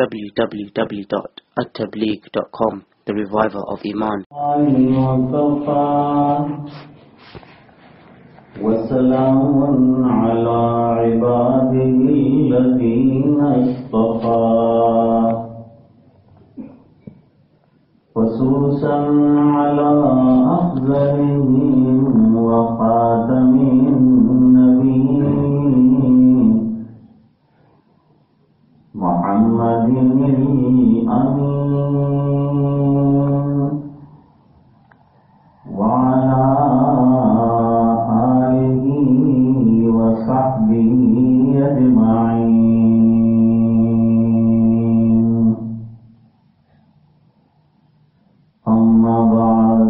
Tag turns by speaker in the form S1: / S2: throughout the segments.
S1: www.attableek.com, the reviver of Iman.
S2: وسلام على عباده الذين اصطفى خصوصا على أفضلهم وخاتم النبيين محمد الأمين وعلى آله وصحبه أجمعين. أما بعد،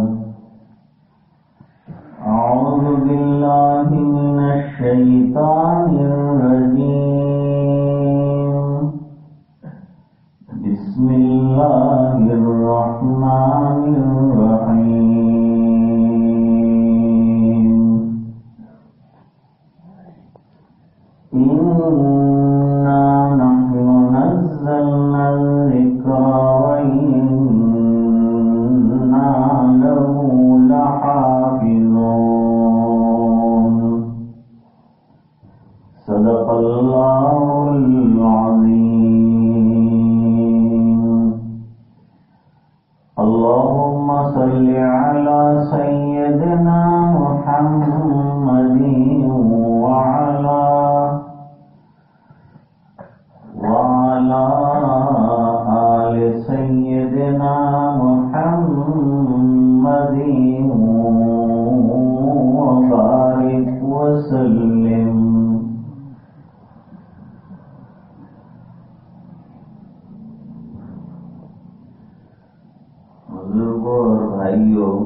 S2: أعوذ بالله من الشيطان الرجيم. بسم الله الرحمن الرحيم. إنا نحن نزلنا الذكر وإنا له لحافظون. صدق الله العظيم. اللهم صل على سيدنا محمد وعلى آل سيدنا محمد وبارك وسلم. بزرگوں اور بھائیوں،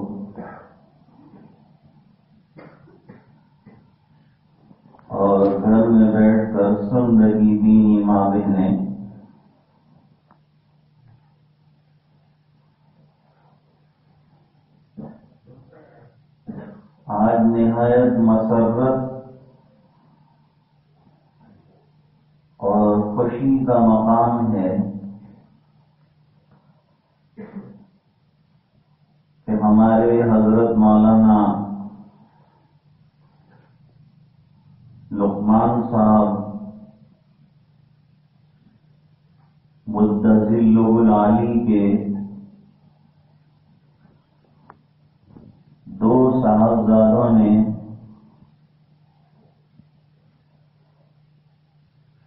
S2: اور گھر میں بیٹھ کر سن رہی دینی ماں بہنیں، آج نہایت مسرت اور خوشی کا مقام ہے کہ ہمارے حضرت مولانا لقمان صاحب متذل العالی کے دو صاحبزادوں نے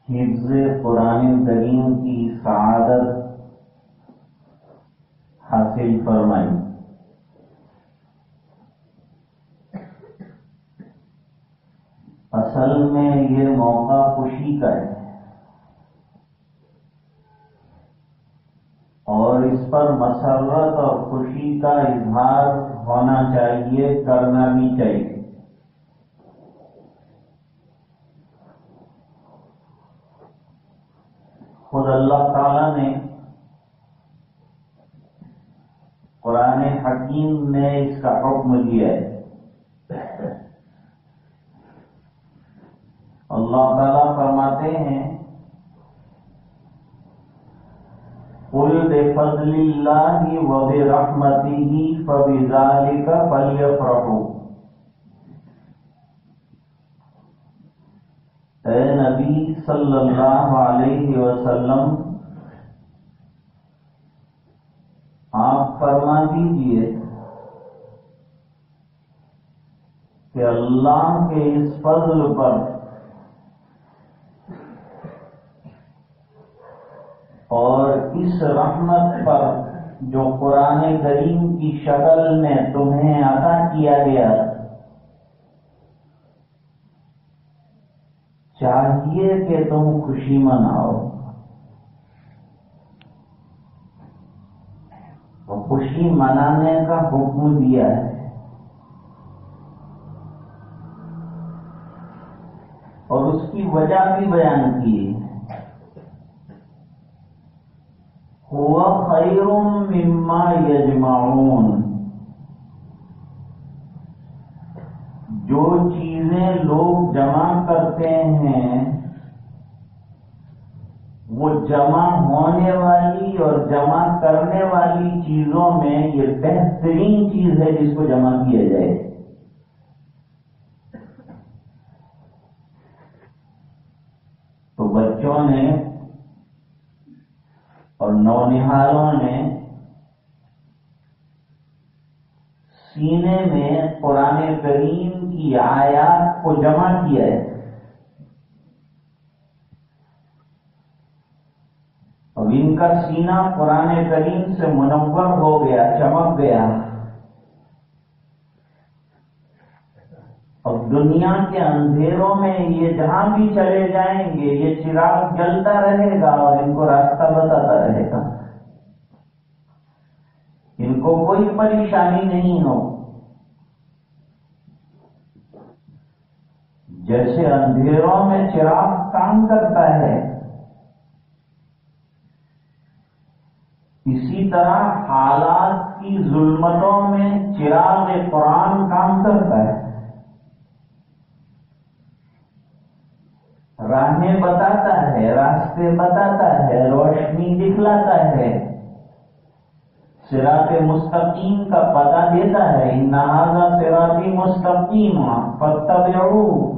S2: حفظ قرآن کریم کی سعادت حاصل فرمائی. اصل میں یہ موقع خوشی کا ہے اور اس پر مسرت اور خوشی کا اظہار ہونا چاہیے، کرنا بھی چاہیے. خود اللہ تعالی نے قرآن حکیم میں اس کا حکم دیا ہے. اللہ تعالیٰ فرماتے ہیں قُلْ بِفَضْلِ اللَّهِ وَبِرَحْمَتِهِ فَبِذَلِكَ فَلْيَفْرَحُوا. اے نبی صلی اللہ علیہ وسلم، آپ فرما دیجئے کہ اللہ کے اس فضل پر اور اس رحمت پر جو قرآن کریم کی شکل میں تمہیں عطا کیا گیا، چاہیے کہ تم خوشی مناؤ. اور خوشی منانے کا حکم دیا ہے. اور اس کی وجہ بھی بیان کی ہے. هو خیر مما یجمعون. جو چیزیں لوگ جمع کرتے ہیں وہ جمع ہونے والی اور جمع کرنے والی چیزوں میں یہ بہترین چیز ہے جس کو جمع کیا جائے. تو بچوں نے اور نونہالوں نے سینے میں قرآن کریم کی آیات کو جمع کیا ہے. اب ان کا سینہ قرآن کریم سے منور ہو گیا، چمک گیا. اب دنیا کے اندھیروں میں یہ جہاں بھی چلے جائیں گے یہ چراغ جلتا رہے گا اور ان کو راستہ بتاتا رہے گا. ان کو کوئی پریشانی نہیں ہو. جیسے اندھیروں میں چراغ کام کرتا ہے اسی طرح حالات کی ظلمتوں میں چراغ قرآن کام کرتا ہے. راہیں بتاتا ہے، راستے بتاتا ہے، روشنی دکھلاتا ہے، صراط مستقیم کا پتہ دیتا ہے. ان ھذا صراطی مستقیم فاتبعوہ.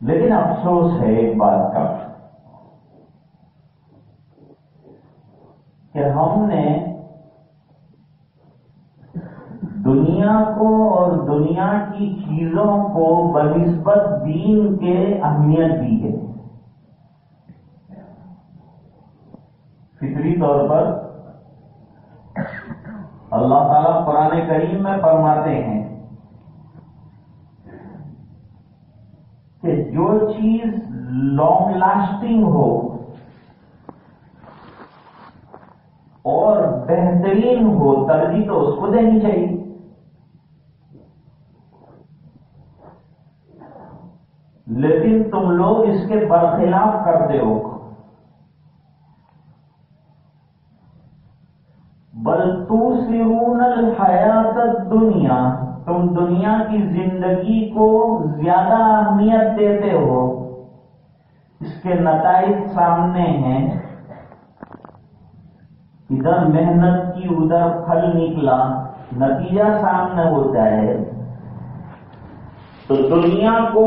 S2: لیکن افسوس ہے ایک بات کا کہ ہم نے دنیا کو اور دنیا کی چیزوں کو بنسبت دین کے اہمیت دی ہے. فطری طور پر اللہ تعالیٰ قرآن کریم میں فرماتے ہیں کہ جو چیز لانگ لاسٹنگ ہو اور بہترین ہو ترجیح تو اس کو دینی چاہیے. لیکن تم لوگ اس کے برخلاف کرتے ہو. بل توثرون الحیات الدنیا، تم دنیا کی زندگی کو زیادہ اہمیت دیتے ہو. اس کے نتائج سامنے ہیں. ادھر محنت کی ادھر پھل نکلا، نتیجہ سامنے ہوتا ہے. تو دنیا کو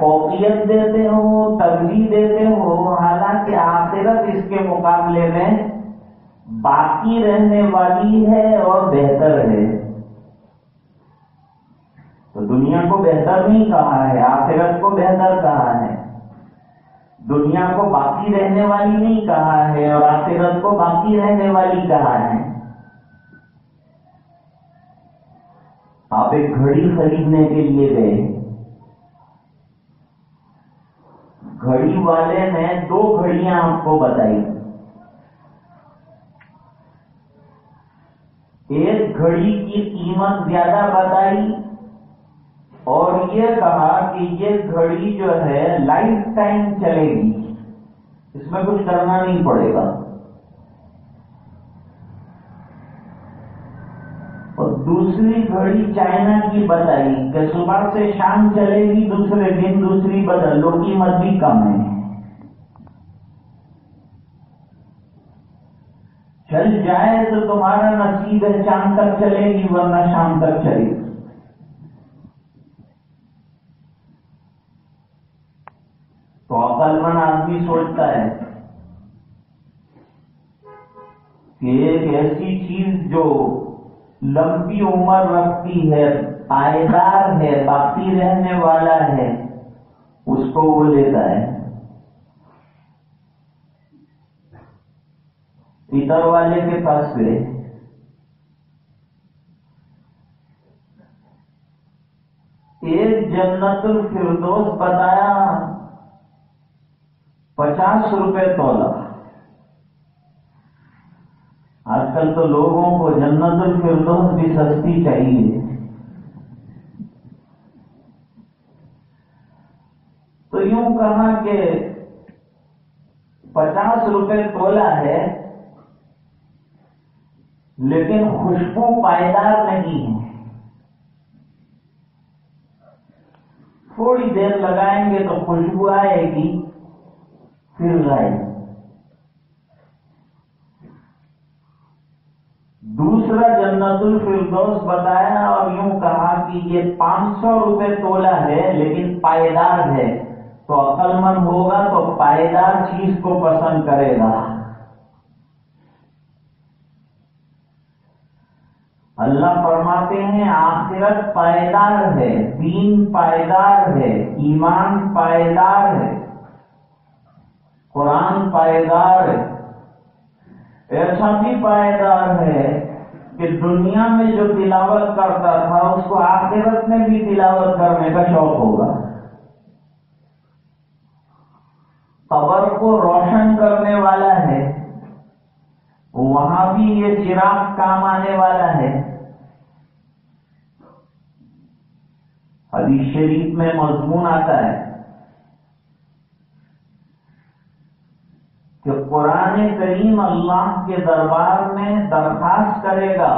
S2: فوقیت دیتے ہو، ترجیح دیتے ہو، حالانکہ آخرت اس کے مقابلے میں باقی رہنے والی ہے اور بہتر ہے. تو دنیا کو بہتر نہیں کہا ہے، آخرت کو بہتر کہا ہے. دنیا کو باقی رہنے والی نہیں کہا ہے اور آخرت کو باقی رہنے والی کہا ہے. آپ ایک گھڑی خریدنے کے لیے گئے، گھڑی والے نے 2 گھڑیاں آپ کو بتائی. ایک گھڑی کی قیمت زیادہ بتائی اور یہ کہا کہ یہ گھڑی جو ہے لائف ٹائم چلے گی، اس میں کچھ کرنا نہیں پڑے گا. اور دوسری گھڑی چائنا کی بتائی کہ صبح سے شام چلے گی، دوسرے دن دوسری بدل لو، قیمت بھی کم ہے. چل جائے تو تمہارا نصیب ہے، شام تک چلے گی ورنہ شام تک چلے گی. تو عقل مند آدمی سوچتا ہے کہ ایک ایسی چیز جو لمبی عمر رکھتی ہے، پائیدار ہے، باقی رہنے والا ہے، اس کو وہ لیتا ہے. پیتر والے کے پاس گئے، ایک جنت الفردوس بتایا 50 روپے تولا. آج کل تو لوگوں کو جنت الفردوس بھی سستی چاہیے. تو یوں کہا کہ 50 روپے تولا ہے لیکن خوشبو پائیدار نہیں ہے. تھوڑی دیر لگائیں گے تو خوشبو آئے گی، پھر غائب۔ دوسرا جنت الفردوس بتایا اور یوں کہا کہ یہ 500 روپے تولہ ہے لیکن پائیدار ہے، تو عقل مند ہوگا تو پائیدار چیز کو پسند کرے گا۔ اللہ فرماتے ہیں آخرت پائیدار ہے، دین پائیدار ہے، ایمان پائیدار ہے، قرآن پائیدار ہے۔ ایسا بھی پائیدار ہے کہ دنیا میں جو تلاوت کرتا تھا اس کو آخرت میں بھی تلاوت کرنے کا شوق ہوگا۔ قبر کو روشن کرنے والا ہے، وہاں بھی یہ چراغ کام آنے والا ہے۔ حدیث شریف میں مضمون آتا ہے کہ قرآن کریم اللہ کے دربار میں درخواست کرے گا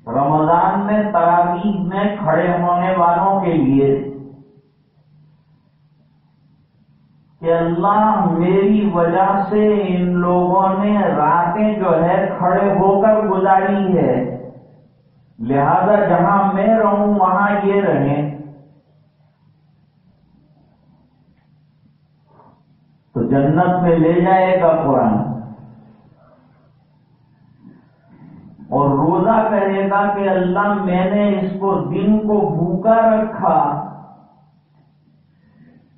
S2: رمضان میں تراویح میں کھڑے ہونے والوں کے لیے کہ اللہ میری وجہ سے ان لوگوں نے راتیں جو ہے کھڑے ہو کر گزاری ہے، لہذا جہاں میں رہوں وہاں یہ رہیں۔ تو جنت میں لے جائے گا قرآن اور روزہ کہے گا کہ اللہ میں نے اس کو دن کو بھوکا رکھا،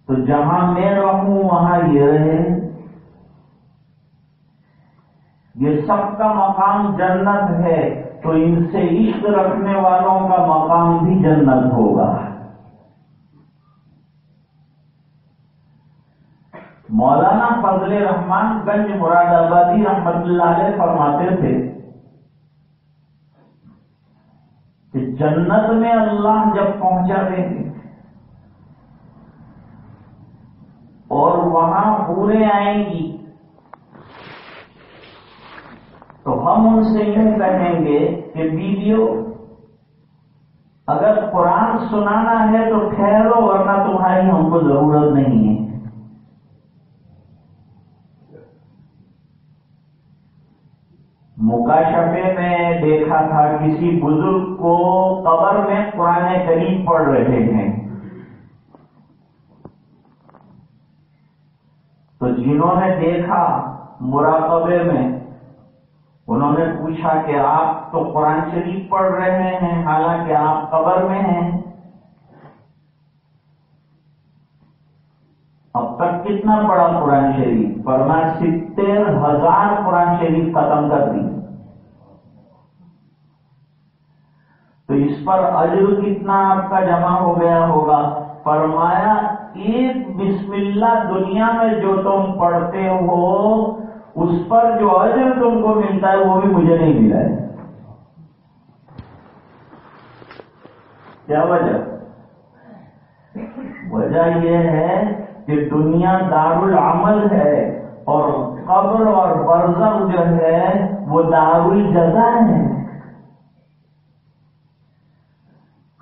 S2: تو جہاں میں رہوں وہاں یہ رہے۔ یہ سب کا مقام جنت ہے، تو ان سے عشق رکھنے والوں کا مقام بھی جنت ہوگا۔ مولانا فضل الرحمان گنج مراد آبادی رحمت اللہ علیہ فرماتے تھے کہ جنت میں اللہ جب پہنچا دیں گے اور وہاں حوریں آئیں گی تو ہم ان سے یوں کہیں گے کہ بیویوں اگر قرآن سنانا ہے تو ٹھہرو ورنہ تمہاری ہم کو ضرورت نہیں ہے۔ مکاشفے میں دیکھا تھا کسی بزرگ کو قبر میں قرآن کریم پڑھ رہے ہیں، تو جنہوں نے دیکھا مراقبے میں انہوں نے پوچھا کہ آپ تو قرآن شریف پڑھ رہے ہیں حالانکہ آپ قبر میں ہیں، اب تک کتنا پڑھا قرآن شریف؟ فرمایا 70,000 قرآن شریف ختم کر دی، تو اس پر اجر کتنا آپ کا جمع ہو گیا ہوگا؟ فرمایا ایک بسم اللہ دنیا میں جو تم پڑھتے ہو اس پر جو اجر تم کو ملتا ہے وہ بھی مجھے نہیں ملا ہے۔ کیا وجہ؟ وجہ یہ ہے کہ دنیا دار العمل ہے اور قبر اور برزخ جو ہے وہ دار الجزا ہے۔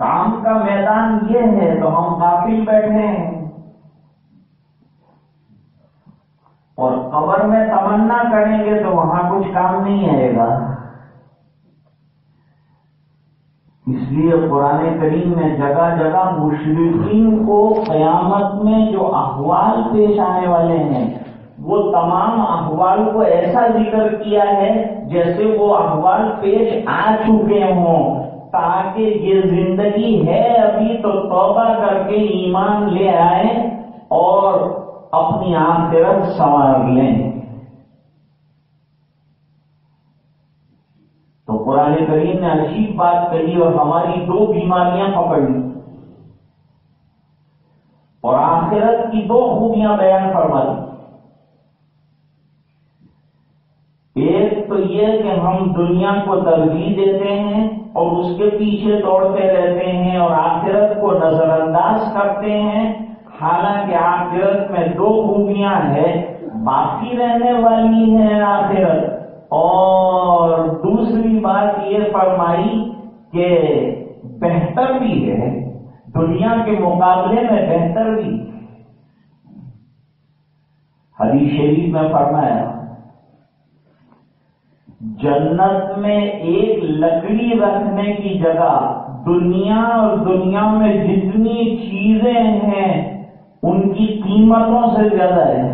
S2: کام کا میدان یہ ہے تو ہم غافل بیٹھے ہیں، اور قبر میں تمنا کریں گے تو وہاں کچھ کام نہیں آئے گا۔ اس لیے قرآن کریم میں جگہ جگہ مشرکین کو قیامت میں جو احوال پیش آنے والے ہیں وہ تمام احوال کو ایسا ذکر کیا ہے جیسے وہ احوال پیش آ چکے ہوں، تاکہ یہ زندگی ہے ابھی تو توبہ کر کے ایمان لے آئیں اور اپنی آخرت سنوار لیں۔ تو قرآن کریم نے عجیب بات کہی اور ہماری دو بیماریاں پکڑ لی اور آخرت کی دو خوبیاں بیان فرما دی۔ ایک تو یہ کہ ہم دنیا کو ترجیح دیتے ہیں اور اس کے پیچھے دوڑتے رہتے ہیں اور آخرت کو نظر انداز کرتے ہیں، حالانکہ آخرت میں دو خوبیاں ہیں، باقی رہنے والی ہے آخرت، اور دوسری بات یہ فرمائی کہ بہتر بھی ہے۔ دنیا کے مقابلے میں بہتر بھی. حدیث شریف میں فرمایا جنت میں ایک لکڑی رکھنے کی جگہ دنیا اور دنیا میں جتنی چیزیں ہیں ان کی قیمتوں سے زیادہ ہے.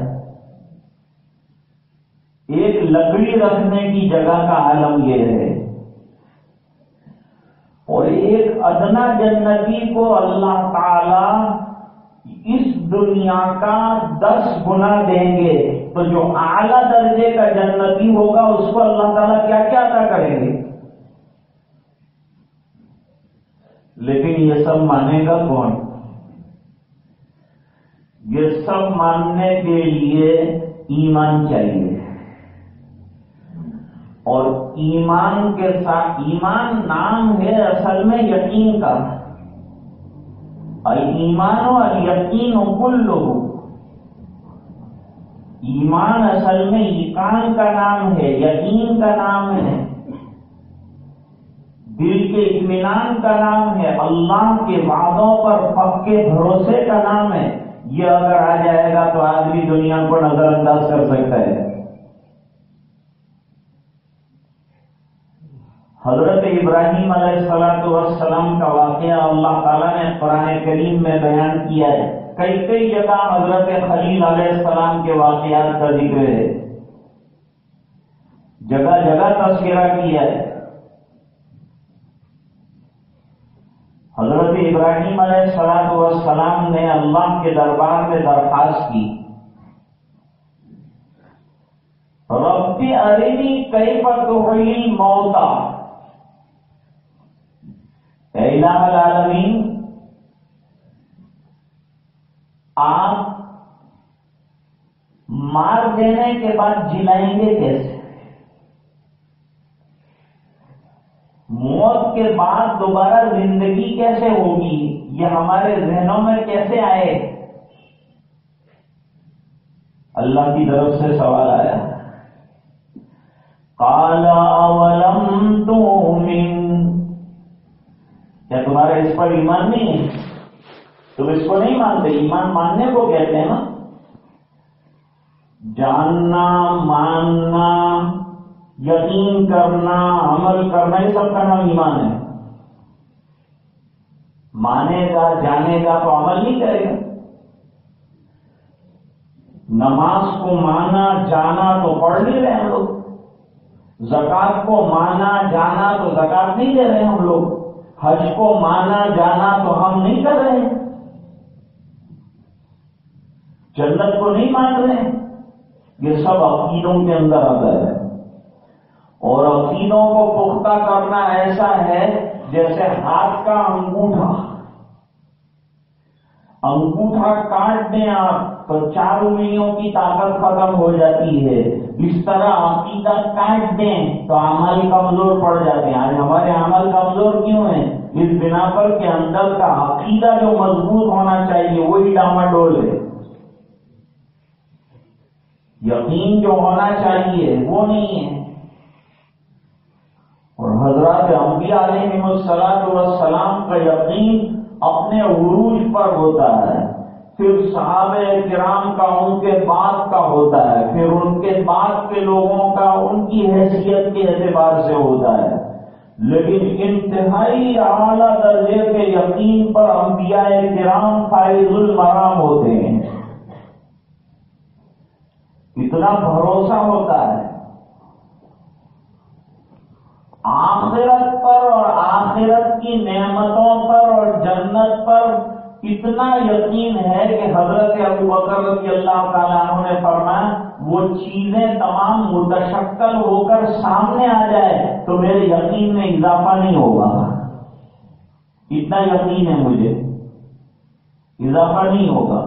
S2: ایک لکڑی رکھنے کی جگہ کا عالم یہ ہے. اور ایک ادنا جنتی کو اللہ تعالی اس دنیا کا 10 گنا دیں گے. تو جو اعلیٰ درجے کا جنتی ہوگا اس کو اللہ تعالیٰ کیا کیا عطا کریں گے. لیکن یہ سب مانے گا کون؟ یہ سب ماننے کے لیے ایمان چاہیے. اور ایمان کے ساتھ، ایمان نام ہے اصل میں یقین کا. الایمان والیقین کلہ. ایمان اصل میں ایقان کا نام ہے، یقین کا نام ہے، دل کے اطمینان کا نام ہے، اللہ کے وعدوں پر پکے بھروسے کا نام ہے. یہ اگر آ جائے گا تو آدمی دنیا کو نظر انداز کر سکتا ہے. حضرت ابراہیم علیہ السلام کا واقعہ اللہ تعالیٰ نے قرآن کریم میں بیان کیا ہے. کئی جگہ حضرت خلیل علیہ السلام کے واقعات کا ذکر ہے، جگہ جگہ تذکرہ کیا ہے. حضرت ابراہیم علیہ السلام نے اللہ کے دربار میں درخواست کی، رب ارنی کیف تحیی الموتى. اے الہ العالمین، آپ مار دینے کے بعد جلائیں گے کیسے؟ موت کے بعد دوبارہ زندگی کیسے ہوگی؟ یہ ہمارے ذہنوں میں کیسے آئے؟ اللہ کی طرف سے سوال آیا، قال اولم تؤمن. کیا تمہارا اس پر ایمان نہیں ہے؟ تم اس کو نہیں مانتے؟ ایمان ماننے کو کہتے ہیں نا، جاننا، ماننا، یقین کرنا، عمل کرنا، یہ سب کا نام ایمان ہے. مانے گا، جانے گا تو عمل نہیں کرے گا. نماز کو مانا، جانا تو پڑھ نہیں رہے ہم لوگ. زکات کو مانا، جانا تو زکات نہیں دے رہے ہم لوگ. حج کو مانا، جانا تو ہم نہیں کر رہے. جنت کو نہیں مان رہے. یہ سب عقیدوں کے اندر آتا ہے. اور عقیدوں کو پختہ کرنا ایسا ہے جیسے ہاتھ کا انگوٹھا. انگوٹھا کاٹ دیں آپ تو 4 انگلیوں کی طاقت ختم ہو جاتی ہے. اس طرح عقیدہ کاٹ دیں تو عمل کمزور پڑ جاتے ہیں. آج ہمارے عمل کمزور کیوں ہیں؟ اس بنا پر کے اندر کا عقیدہ جو مضبوط ہونا چاہیے وہی ڈاماڈول ہے. یقین جو ہونا چاہیے وہ نہیں ہے. اور حضرات انبیاء علیہ السلام کا یقین اپنے عروج پر ہوتا ہے، پھر صحابہ کرام کا ان کے بعد کا ہوتا ہے، پھر ان کے بعد کے لوگوں کا ان کی حیثیت کے اعتبار سے ہوتا ہے. لیکن انتہائی اعلیٰ درجے کے یقین پر انبیاء کرام فائز المرام ہوتے ہیں. اتنا بھروسہ ہوتا ہے آخرت پر اور آخرت کی نعمتوں پر اور جنت پر. اتنا یقین ہے کہ حضرت ابوبکر رضی اللہ تعالیٰ عنہ نے فرمایا وہ چیزیں تمام متشکل ہو کر سامنے آ جائے تو میرے یقین میں اضافہ نہیں ہوگا. اتنا یقین ہے مجھے، اضافہ نہیں ہوگا.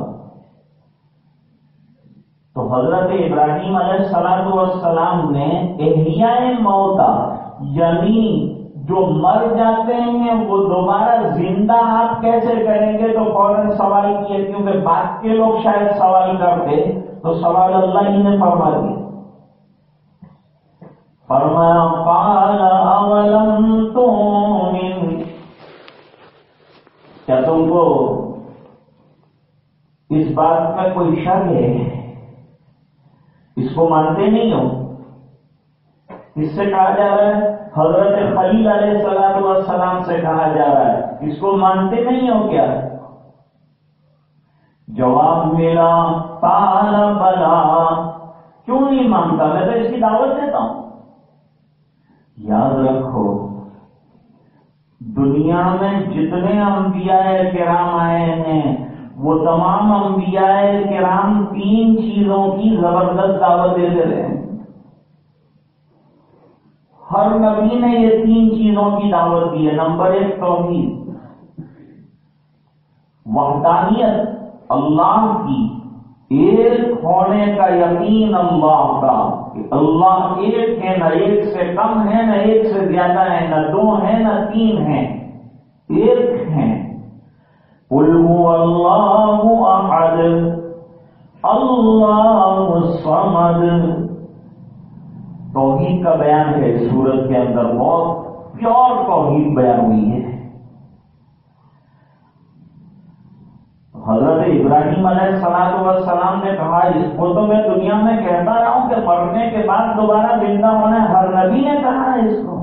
S2: تو حضرت ابراہیم علیہ السلام نے احیاء موتا، یعنی جو مر جاتے ہیں وہ دوبارہ زندہ آپ کیسے کریں گے، تو فوراً سوال کیا، کیونکہ بعد کے لوگ شاید سوال کرتے تو سوال اللہ ہی نے فرما دیا. فرمایا قال اولم تؤمن، کیا تم کو اس بات میں کوئی شک ہے؟ اس کو مانتے نہیں ہو؟ اس سے کہا جا رہا ہے، حضرت خلیل علیہ السلام والسلام سے کہا جا رہا ہے، اس کو مانتے نہیں ہو کیا؟ جواب ملا قال بلا، کیوں نہیں مانتا، میں تو اس کی دعوت دیتا ہوں۔ یاد رکھو، دنیا میں جتنے انبیاء کرام آئے ہیں وہ تمام انبیاء کرام 3 چیزوں کی زبردست دعوت دیتے رہے ہیں۔ ہر نبی نے یہ 3 چیزوں کی دعوت دی ہے۔ نمبر 1 توحید، وحدانیت اللہ کی، ایک ہونے کا یقین اللہ کا، کہ اللہ ایک ہے، نہ ایک سے کم ہے، نہ ایک سے زیادہ ہے، نہ 2 ہیں نہ 3 ہیں، ایک ہیں۔ قل هو اللہ احد اللہ الصمد، توحید کا بیان ہے اس سورت کے اندر، بہت پیور توحید بیان ہوئی ہے۔ حضرت ابراہیم علیہ السلام نے کہا، اس کو تو میں دنیا میں کہتا رہا ہوں کہ مرنے کے بعد دوبارہ زندہ ہونا ہے، ہر نبی نے کہا ہے اس کو،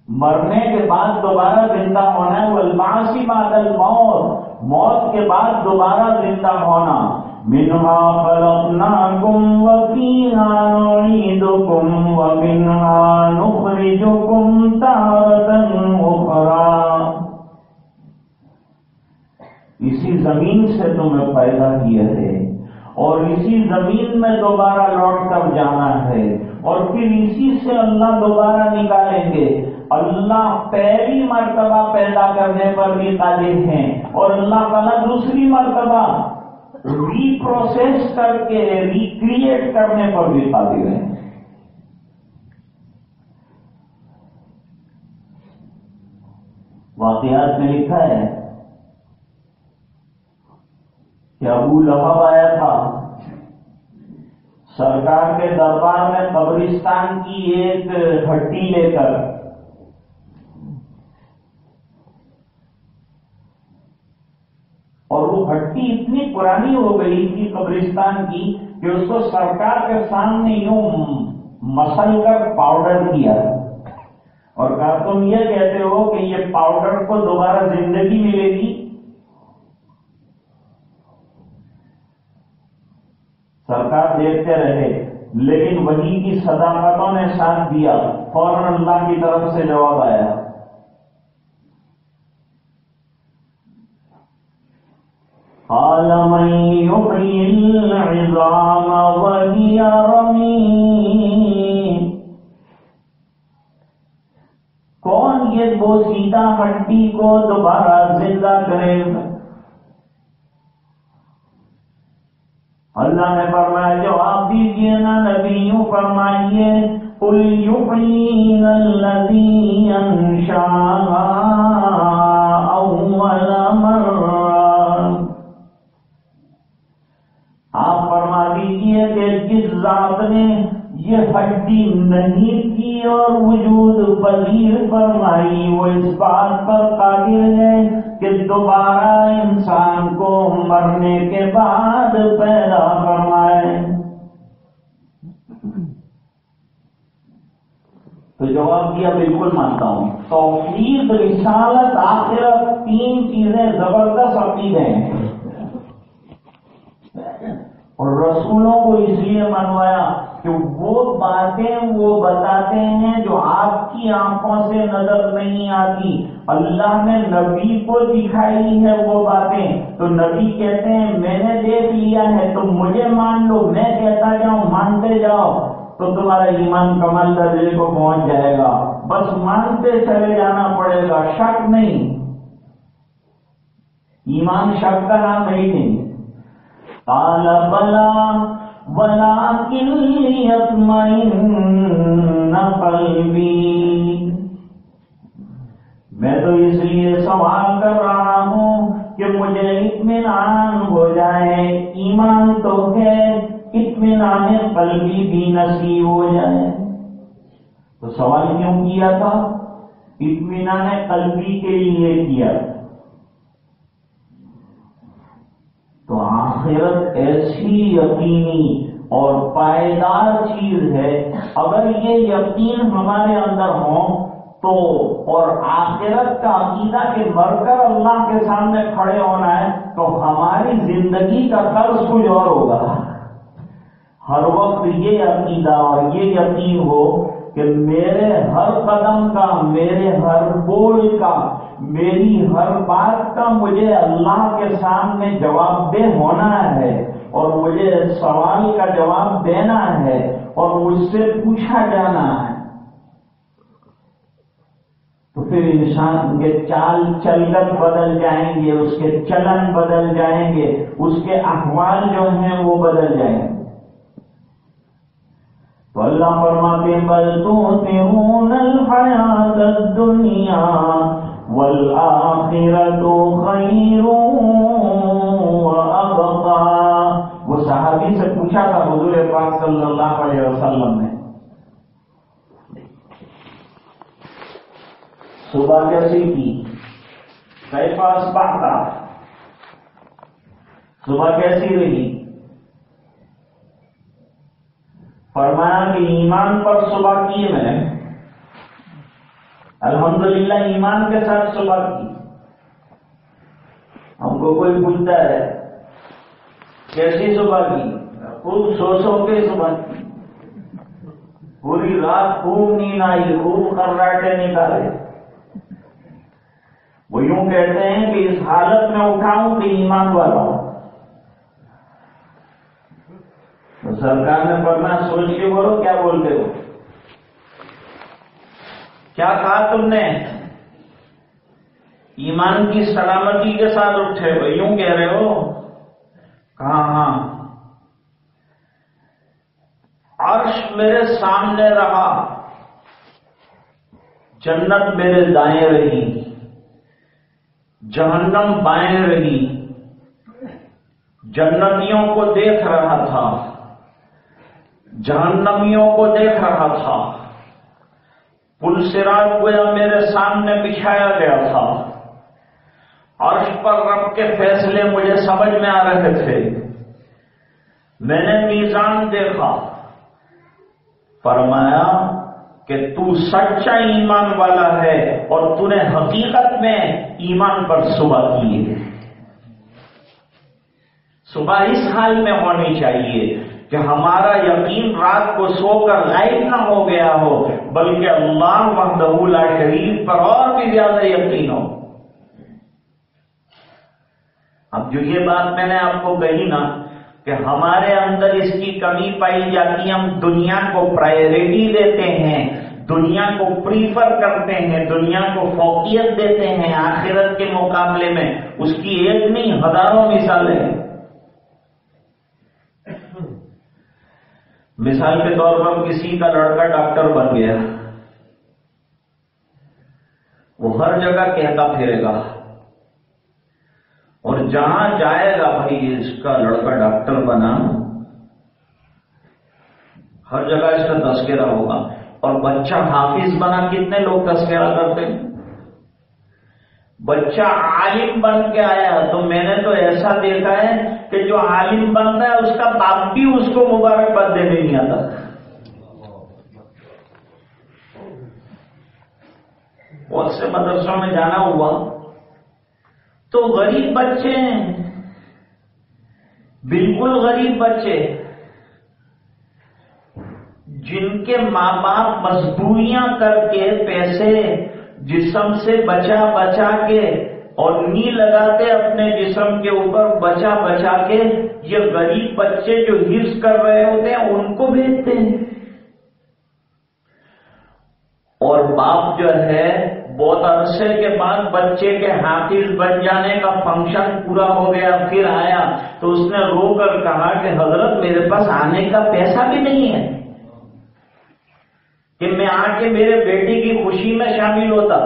S2: مرنے کے بعد دوبارہ زندہ ہونا ہے، والبعث بعد الموت، موت کے بعد دوبارہ زندہ ہونا۔ منها خلقناكم وفيها نعيدكم ومنها نخرجكم تارة أخرى، اسی زمین سے تمہیں پیدا کیا ہے اور اسی زمین میں دوبارہ لوٹ کر جانا ہے، اور پھر اسی سے اللہ دوبارہ نکالیں گے۔ اللہ پہلی مرتبہ پیدا کرنے پر بھی قادر ہیں، اور اللہ تعالیٰ دوسری مرتبہ ری پروسیس کر کے ریکریٹ کرنے پر بھی قادر ہیں۔ واقعات میں لکھا ہے کہ ابو لہب آیا تھا سرکار کے دربار میں قبرستان کی ایک ہڈی لے کر، اور وہ ہڈی اتنی پرانی ہو گئی تھی قبرستان کی کہ اس کو سرکار کے سامنے یوں مسل کر پاؤڈر کیا اور کہا، تم یہ کہتے ہو کہ یہ پاؤڈر کو دوبارہ زندگی ملے گی؟ سرکار دیکھتے رہے، لیکن وحی کی صداقتوں نے ساتھ دیا، فوراً اللہ کی طرف سے جواب آیا۔ قال من يحيي العظام وهي رميم، کون یہ بوسیدہ ہڈی کو دوبارہ زندہ کرے گا؟ اللہ نے فرمایا، جواب دیجیے نا نبیوں، فرمائیے قل یحییها الذی انشأها اول مرہ، آپ فرما دیجیے کہ جس ذات نے یہ ہڈی نہیں تھی اور وجود پذیر فرمائی، وہ اس بات پر قادر ہے کہ دوبارہ انسان کو مرنے کے بعد پیدا فرمائے۔ تو جواب دیا، بالکل مانتا ہوں۔ توحید، رسالت، آخرت، 3 چیزیں زبردست عقیدے ہیں، اور رسولوں کو اس لیے منوایا کہ وہ باتیں وہ بتاتے ہیں جو آپ کی آنکھوں سے نظر نہیں آتی، اللہ نے نبی کو دکھائی ہے وہ باتیں، تو نبی کہتے ہیں میں نے دیکھ لیا ہے، تم مجھے مان لو، میں کہتا جاؤں مانتے جاؤ تو تمہارا ایمان کمال درجے کو پہنچ جائے گا۔ بس مانتے چلے جانا پڑے گا، شک نہیں، ایمان شک کا نام نہیں۔ قال بلا ولكن ليطمئن قلبي، میں تو اس لیے سوال کر رہا ہوں کہ مجھے اطمینان ہو جائے، ایمان تو ہے، اطمینان قلبی بھی نصیب ہو جائے۔ تو سوال کیوں کیا تھا؟ اطمینان قلبی کے لیے کیا. تو آخرت ایسی یقینی اور پائیدار چیز ہے، اگر یہ یقین ہمارے اندر ہو تو، اور آخرت کا عقیدہ کہ مر کر اللہ کے سامنے کھڑے ہونا ہے، تو ہماری زندگی کا طرز کچھ اور ہوگا. ہر وقت یہ عقیدہ اور یہ یقین ہو کہ میرے ہر قدم کا، میرے ہر بول کا، میری ہر بات کا مجھے اللہ کے سامنے جواب دہ ہونا ہے، اور مجھے سوال کا جواب دینا ہے، اور مجھ سے پوچھا جانا ہے. تو پھر انسان کے چال چلت بدل جائیں گے، اس کے چلن بدل جائیں گے، اس کے احوال جو ہیں وہ بدل جائیں گے. تو اللہ فرماتے ہیں بل تؤثرون الحیات الدنیا والآخرۃ خیر وابقا. وہ صحابی سے پوچھا تھا حضور پاک صلی اللہ علیہ وسلم نے، صبح کیسی کی، کیف اصبحت، صبح کیسی رہی؟ فرمایا کہ ایمان پر صبح کی میں نے، الحمدللہ ایمان کے ساتھ صبح کی. ہم کو کوئی پوچھتا ہے کیسی صبح کی، خوب سو کے صبح کی، پوری رات خوب نیند آئی، خوب خراٹے نکالے. وہ یوں کہتے ہیں کہ اس حالت میں اٹھاؤں کہ ایمان والا ہوں. تو سرکار نے فرمایا سوچ کے بولو کیا بولتے ہو، کیا کہا تم نے؟ ایمان کی سلامتی کے ساتھ اٹھے ہو، یوں کہہ رہے ہو؟ کہاں ہاں. عرش میرے سامنے رہا، جنت میرے دائیں رہی، جہنم بائیں رہی. جنتیوں کو دیکھ رہا تھا، جہنمیوں کو دیکھ رہا تھا. پل صراط گویا میرے سامنے بچھایا گیا تھا. عرش پر رب کے فیصلے مجھے سمجھ میں آ رہے تھے. میں نے میزان دیکھا، فرمایا کہ تو سچا ایمان والا ہے اور تو نے حقیقت میں ایمان پر صبح کی ہے. صبح اس حال میں ہونی چاہیے کہ ہمارا یقین رات کو سو کر غائب نہ ہو گیا ہو، بلکہ اللہ وحدہ لا شریک پر اور بھی زیادہ یقین ہو. اب جو یہ بات میں نے آپ کو کہی نا کہ ہمارے اندر اس کی کمی پائی جاتی ہے، ہم دنیا کو پرائیورٹی دیتے ہیں، دنیا کو پریفر کرتے ہیں، دنیا کو فوقیت دیتے ہیں آخرت کے مقابلے میں. اس کی ایک نہیں ہزاروں مثالیں. مثال کے طور پر کسی کا لڑکا ڈاکٹر بن گیا، وہ ہر جگہ کہتا پھرے گا، اور جہاں جائے گا بھائی اس کا لڑکا ڈاکٹر بنا، ہر جگہ اس کا تذکرہ ہوگا. اور بچہ حافظ بنا، کتنے لوگ تذکرہ کرتے ہیں. بچہ عالم بن کے آیا تو میں نے تو ایسا دیکھا ہے کہ جو عالم بنتا ہے اس کا باپ بھی اس کو مبارکباد دینے نہیں آتا. بہت سے مدرسوں میں جانا ہوا تو غریب بچے ہیں، بالکل غریب بچے، جن کے ماں باپ مزدوریاں کر کے پیسے جسم سے بچا بچا کے اور نی لگاتے اپنے جسم کے اوپر بچا بچا کے، یہ غریب بچے جو حفظ کر رہے ہوتے ہیں ان کو بھیجتے ہیں. اور باپ جو ہے بہت عرصے کے بعد بچے کے حافظ بن جانے کا فنکشن پورا ہو گیا، پھر آیا تو اس نے رو کر کہا کہ حضرت میرے پاس آنے کا پیسہ بھی نہیں ہے کہ میں آ کے میرے بیٹی کی خوشی میں شامل ہوتا.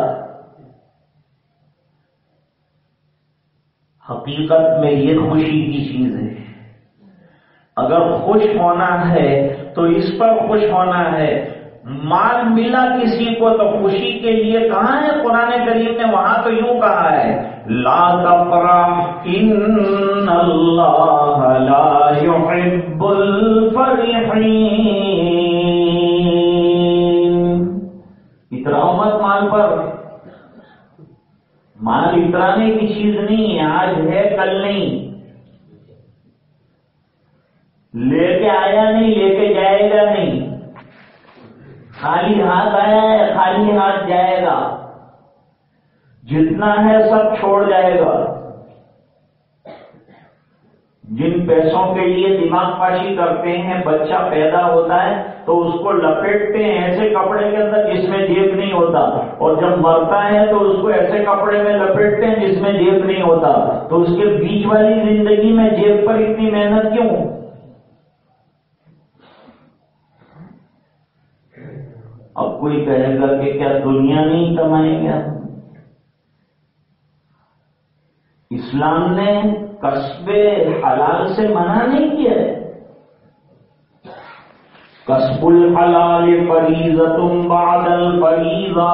S2: حقیقت میں یہ خوشی کی چیز ہے. اگر خوش ہونا ہے تو اس پر خوش ہونا ہے مال ملا کسی کو تو خوشی کے لیے کہاں ہے قرآن کریم نے؟ وہاں تو یوں کہا ہے لا تفرح ان اللہ لا يحب الفرحین۔ اتراؤ مت مال پر، مال اترانے کی چیز نہیں ہے، آج ہے کل نہیں، لے کے آیا نہیں لے کے جائے گا نہیں، خالی ہاتھ آیا ہے خالی ہاتھ جائے گا، جتنا ہے سب چھوڑ جائے گا۔ جن پیسوں کے لیے دماغ پاشی کرتے ہیں، بچہ پیدا ہوتا ہے تو اس کو لپیٹتے ہیں ایسے کپڑے کے اندر جس میں جیب نہیں ہوتا، اور جب مرتا ہے تو اس کو ایسے کپڑے میں لپیٹتے ہیں جس میں جیب نہیں ہوتا، تو اس کے بیچ والی زندگی میں جیب پر اتنی محنت کیوں؟ اب کوئی کہے گا کہ کیا دنیا نہیں کمائیں گے؟ اسلام نے کسب حلال سے منع نہیں کیا ہے۔ کسب الحلال فریضۃ بعد الفریضہ،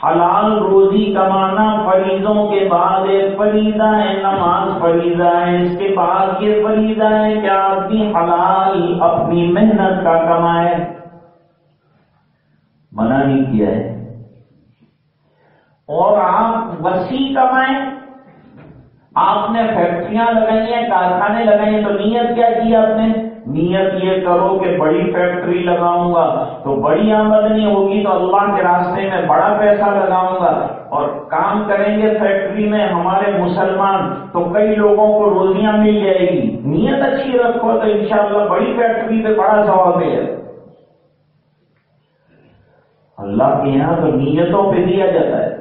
S2: حلال روزی کمانا فریضوں کے بعد ایک فریضہ ہے، نماز فریضہ ہے، اس کے بعد یہ فریضہ ہے کہ آدمی حلال اپنی محنت کا کمائے، منع نہیں کیا ہے۔ اور آپ وسیع کمائیں، آپ نے فیکٹریاں لگائی ہیں، کارخانے لگائے ہیں، تو نیت کیا کی آپ نے؟ نیت یہ کرو کہ بڑی فیکٹری لگاؤں گا تو بڑی آمدنی ہوگی، تو اللہ کے راستے میں بڑا پیسہ لگاؤں گا، اور کام کریں گے فیکٹری میں ہمارے مسلمان تو کئی لوگوں کو روزیاں مل جائے گی۔ نیت اچھی رکھو تو انشاءاللہ بڑی فیکٹری پہ بڑا ثواب ہے۔ اللہ کے یہاں تو نیتوں پہ دیا جاتا ہے،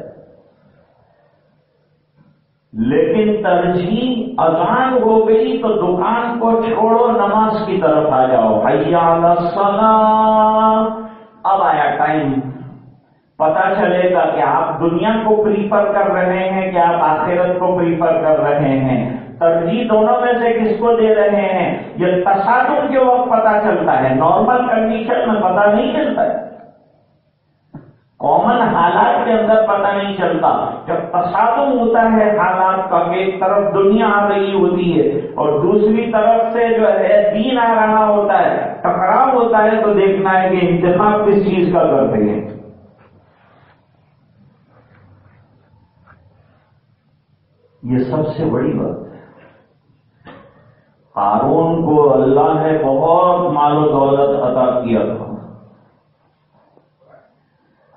S2: لیکن ترجیح اذان ہو گئی تو دکان کو چھوڑو، نماز کی طرف آ جاؤ، حی علی الصلاۃ۔ اب آیا ٹائم، پتا چلے گا کہ آپ دنیا کو پریفر کر رہے ہیں کہ آپ آخرت کو پریفر کر رہے ہیں، ترجیح دونوں میں سے کس کو دے رہے ہیں۔ یہ تصادم کے وقت پتا چلتا ہے، نارمل کنڈیشن میں پتا نہیں چلتا ہے، کامن حالات کے اندر پتہ نہیں چلتا۔ جب تصادم ہوتا ہے حالات کا، ایک طرف دنیا آ رہی ہوتی ہے اور دوسری طرف سے جو ہے دین آ رہا ہوتا ہے، ٹکراؤ ہوتا ہے، تو دیکھنا ہے کہ انتخاب کس چیز کا کرتے ہیں۔ یہ سب سے بڑی بات ہے۔ قارون کو اللہ نے بہت مال و دولت عطا کیا تھا،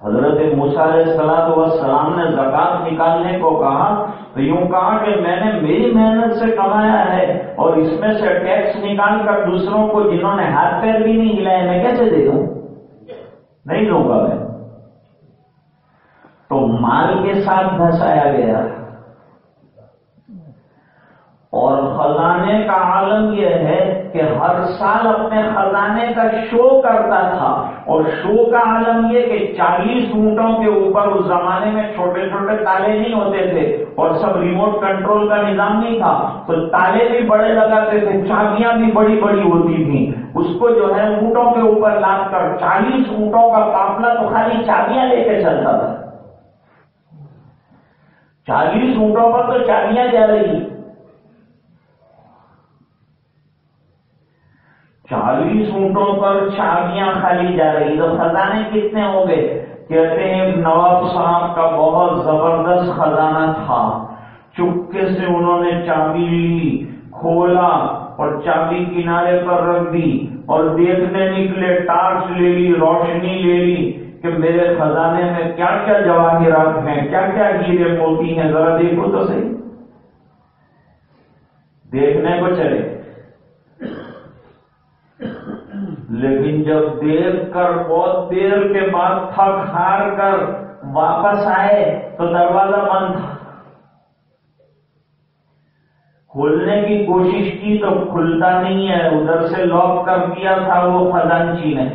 S2: حضرت موسیٰ علیہ السلام نے زکات نکالنے کو کہا تو یوں کہا کہ میں نے میری محنت سے کمایا ہے اور اس میں سے ٹیکس نکال کر دوسروں کو جنہوں نے ہاتھ پیر بھی نہیں ہلائے میں کیسے دے دوں؟ نہیں دوں گا میں۔ تو مال کے ساتھ دھسایا گیا، اور خزانے کا عالم یہ ہے کہ ہر سال اپنے خزانے کا شو کرتا تھا، اور شو کا عالم یہ کہ 40 اونٹوں کے اوپر اس زمانے میں چھوٹے چھوٹے تالے نہیں ہوتے تھے اور سب ریموٹ کنٹرول کا نظام نہیں تھا، تو تالے بھی بڑے لگاتے تھے، چابیاں بھی بڑی بڑی ہوتی تھیں، اس کو جو ہے اونٹوں کے اوپر لاد کر 40 اونٹوں کا قافلہ تو خالی چابیاں لے کے چلتا تھا۔ 40 اونٹوں پر تو چابیاں جا رہی، 40 اونٹوں پر چابیاں خالی جا رہی، تو خزانے کتنے ہو گئے؟ کہتے ہیں نواب صاحب کا بہت زبردست خزانہ تھا، چپکے سے انہوں نے چابی لی، کھولا اور چابی کنارے پر رکھ دی اور دیکھنے نکلے، ٹارچ لے لی، روشنی لے لی کہ میرے خزانے میں کیا کیا جواہرات ہیں، کیا کیا ہیرے موتی ہیں، ذرا دیکھو تو صحیح۔ دیکھنے کو چلے، لیکن جب دیکھ کر بہت دیر کے بعد تھک ہار کر واپس آئے تو دروازہ بند تھا، کھولنے کی کوشش کی تو کھلتا نہیں ہے، ادھر سے لاک کر دیا تھا وہ خزانچی نے،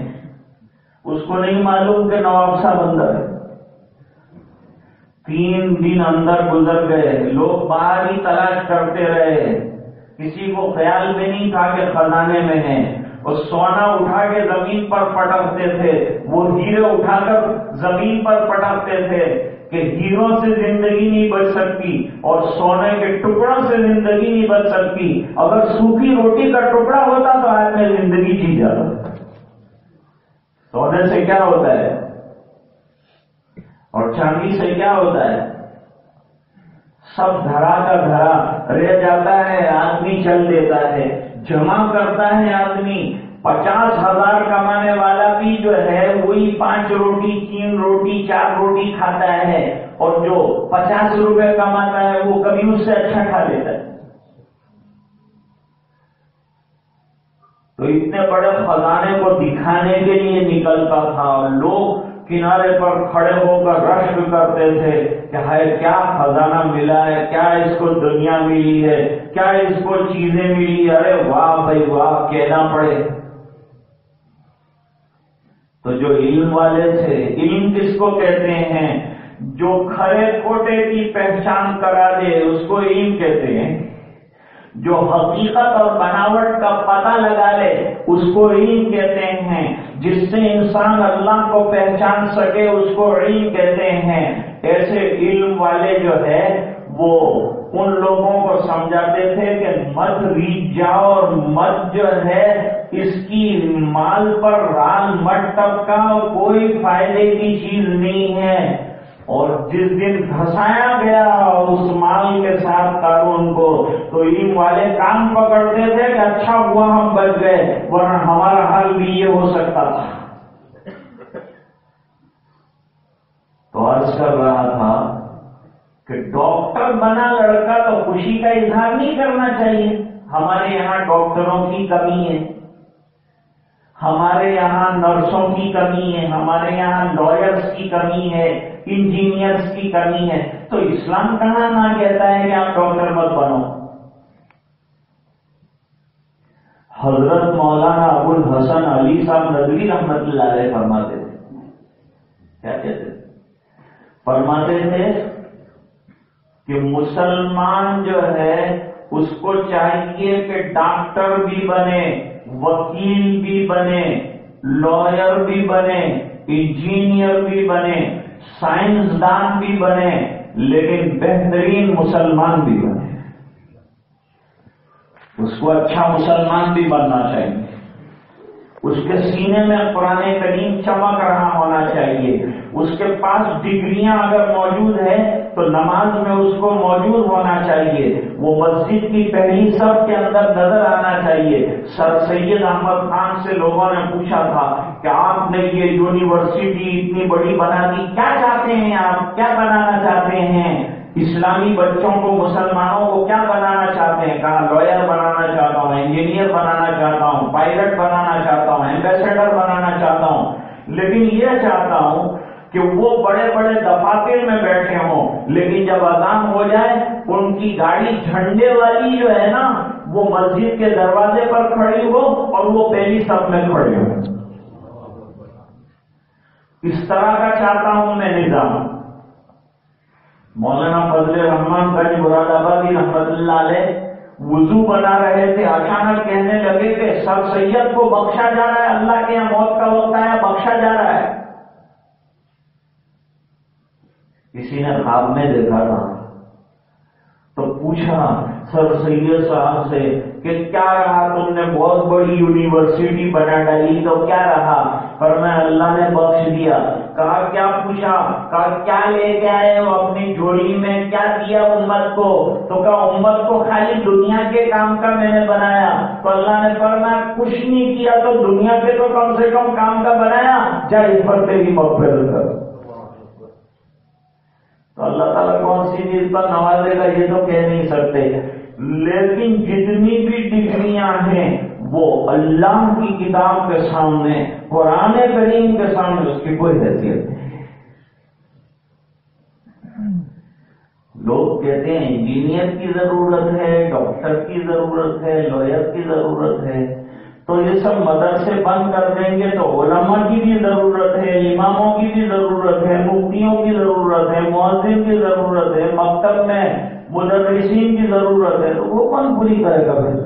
S2: اس کو نہیں معلوم کہ نواب صاحب اندر ہے۔ 3 دن اندر گزر گئے، لوگ باہر ہی تلاش کرتے رہے، کسی کو خیال بھی نہیں تھا کہ خزانے میں ہیں، اور سونا اٹھا کے زمین پر پٹکتے تھے، وہ ہیرے اٹھا کر زمین پر پٹکتے تھے کہ ہیروں سے زندگی نہیں بچ سکتی اور سونے کے ٹکڑوں سے زندگی نہیں بچ سکتی، اگر سوکھی روٹی کا ٹکڑا ہوتا تو آج میں زندگی جی جاتا۔ سونے سے کیا ہوتا ہے اور چاندی سے کیا ہوتا ہے؟ سب دھرا کا دھرا رہ جاتا ہے، آدمی چل دیتا ہے، جمع کرتا ہے آدمی۔ 50,000 کمانے والا بھی جو ہے وہی 5 روٹی 3 روٹی 4 روٹی کھاتا ہے، اور جو 50 روپے کماتا ہے وہ کبھی اس سے اچھا کھا لیتا ہے۔ تو اتنے بڑے خزانے کو دکھانے کے لیے نکلتا تھا، اور لوگ کنارے پر کھڑے ہو کر رشک کرتے تھے کہ ہائے کیا خزانہ ملا ہے، کیا اس کو دنیا ملی ہے، کیا اس کو چیزیں ملی، ارے واہ بھائی واہ کہنا پڑے۔ تو جو علم والے تھے، علم کس کو کہتے ہیں؟ جو کھرے کھوٹے کی پہچان کرا دے اس کو علم کہتے ہیں، جو حقیقت اور بناوٹ کا پتہ لگا لے اس کو علم کہتے ہیں، جس سے انسان اللہ کو پہچان سکے اس کو علم کہتے ہیں۔ ایسے علم والے جو ہے وہ ان لوگوں کو سمجھاتے تھے کہ مت ریچھ جاؤ اور مت جو ہے اس کی مال پر رال مت ٹپکاؤ، کوئی فائدے کی چیز نہیں ہے۔ اور جس دن دھسایا گیا اس مال کے ساتھ قارون کو، تو علم والے کام پکڑتے تھے کہ اچھا ہوا ہم بچ گئے، ورنہ ہمارا حال بھی یہ ہو سکتا تھا۔ تو عرض کر رہا تھا کہ ڈاکٹر بنا لڑکا تو خوشی کا اظہار نہیں کرنا چاہیے۔ ہمارے یہاں ڈاکٹروں کی کمی ہے، ہمارے یہاں نرسوں کی کمی ہے، ہمارے یہاں لائرز کی کمی ہے، انجینئرز کی کمی ہے، تو اسلام کہاں نہ کہتا ہے کہ آپ ڈاکٹر مت بنو۔ حضرت مولانا ابو الحسن علی صاحب ندوی رحمت اللہ علیہ فرماتے تھے، کیا کہتے تھے؟ فرماتے تھے کہ مسلمان جو ہے اس کو چاہیے کہ ڈاکٹر بھی بنے، وکیل بھی بنے، لائر بھی بنے، انجینئر بھی بنے، سائنسدان بھی بنے، لیکن بہترین مسلمان بھی بنے۔ اس کو اچھا مسلمان بھی بننا چاہیے، اس کے سینے میں قرآن کریم چمک رہا ہونا چاہیے، اس کے پاس ڈگریاں اگر موجود ہیں تو نماز میں اس کو موجود ہونا چاہیے، وہ مسجد کی پہلی صف کے اندر نظر آنا چاہیے۔ سر سید احمد خان سے لوگوں نے پوچھا تھا کہ آپ نے یہ یونیورسٹی اتنی بڑی بنا دی، کیا چاہتے ہیں آپ، کیا بنانا چاہتے ہیں؟ اسلامی بچوں کو، مسلمانوں کو کیا بنانا چاہتے ہیں؟ کہا لائر بنانا چاہتا ہوں، انجینئر بنانا چاہتا ہوں، پائلٹ بنانا چاہتا ہوں، ایمبیسڈر بنانا چاہتا ہوں، لیکن یہ چاہتا ہوں کہ وہ بڑے بڑے دفاتر میں بیٹھے ہوں، لیکن جب اذان ہو جائے ان کی گاڑی جھنڈے والی جو ہے نا وہ مسجد کے دروازے پر کھڑی ہو اور وہ پہلی صف میں کھڑے ہو۔ اس طرح کا چاہتا ہوں میں نظام۔ مولانا فضل الرحمان گنج مراد آبادی رحمت اللہ علیہ وضو بنا رہے تھے، اچانک کہنے لگے کہ سر سید کو بخشا جا رہا ہے، اللہ کے یہاں موت کا وقت آیا، بخشا جا رہا ہے۔ کسی نے خواب میں دیکھا تھا تو پوچھا سر سید صاحب سے کہ کیا رہا، تم نے بہت بڑی یونیورسٹی بنا ڈالی تو کیا رہا؟ فرمایا اللہ نے بخش دیا۔ کہا کیا پوچھا؟ کہا کیا لے کے آئے ہو اپنی جھولی میں، کیا دیا امت کو؟ تو کہا امت کو خالی دنیا کے کام کا میں نے بنایا۔ تو اللہ نے فرمایا کچھ نہیں کیا تو دنیا کے تو کم سے کم کام کا بنایا، جا اس پر تیری مغفرت کر۔ تو اللہ تعالیٰ کون سی چیز پر نوازے گا یہ تو کہہ نہیں سکتے، لیکن جتنی بھی ڈگریاں ہیں وہ اللہ کی کتاب کے سامنے، قرآن کریم کے سامنے اس کی کوئی حیثیت نہیں۔ لوگ کہتے ہیں انجینئر کی ضرورت ہے، ڈاکٹر کی ضرورت ہے، لائر کی ضرورت ہے، تو یہ سب مدرسے بند کر دیں گے تو علماء کی بھی ضرورت ہے، اماموں کی بھی ضرورت ہے، مفتیوں کی ضرورت ہے، مؤذن کی ضرورت ہے، مکتب میں مدرسین کی ضرورت ہے، تو وہ کون پوری کرے گا پھر؟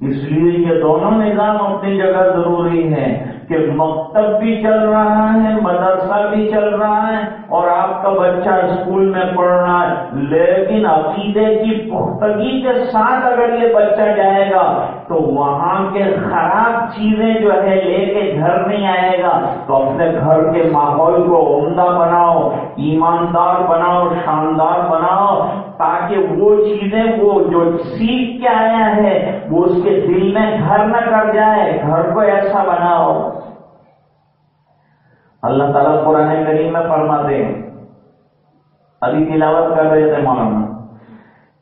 S2: اس لیے یہ دونوں نظام اپنی جگہ ضروری ہے کہ مکتب بھی چل رہا ہے، مدرسہ بھی چل رہا ہے، اور آپ کا بچہ اسکول میں پڑھ رہا ہے، لیکن عقیدے کی پختگی کے ساتھ اگر یہ بچہ جائے گا تو وہاں کے خراب چیزیں جو ہے لے کے گھر نہیں آئے گا، تو اپنے گھر کے ماحول کو عمدہ بناؤ، ایماندار بناؤ، شاندار بناؤ، تاکہ وہ چیزیں وہ جو سیکھ کے آیا ہے وہ اس کے دل میں گھر نہ کر جائے، گھر کو ایسا بناؤ۔ اللہ تعالیٰ قرآن کریم میں فرماتے ہیں، ابھی تلاوت کر رہے تھے مولانا،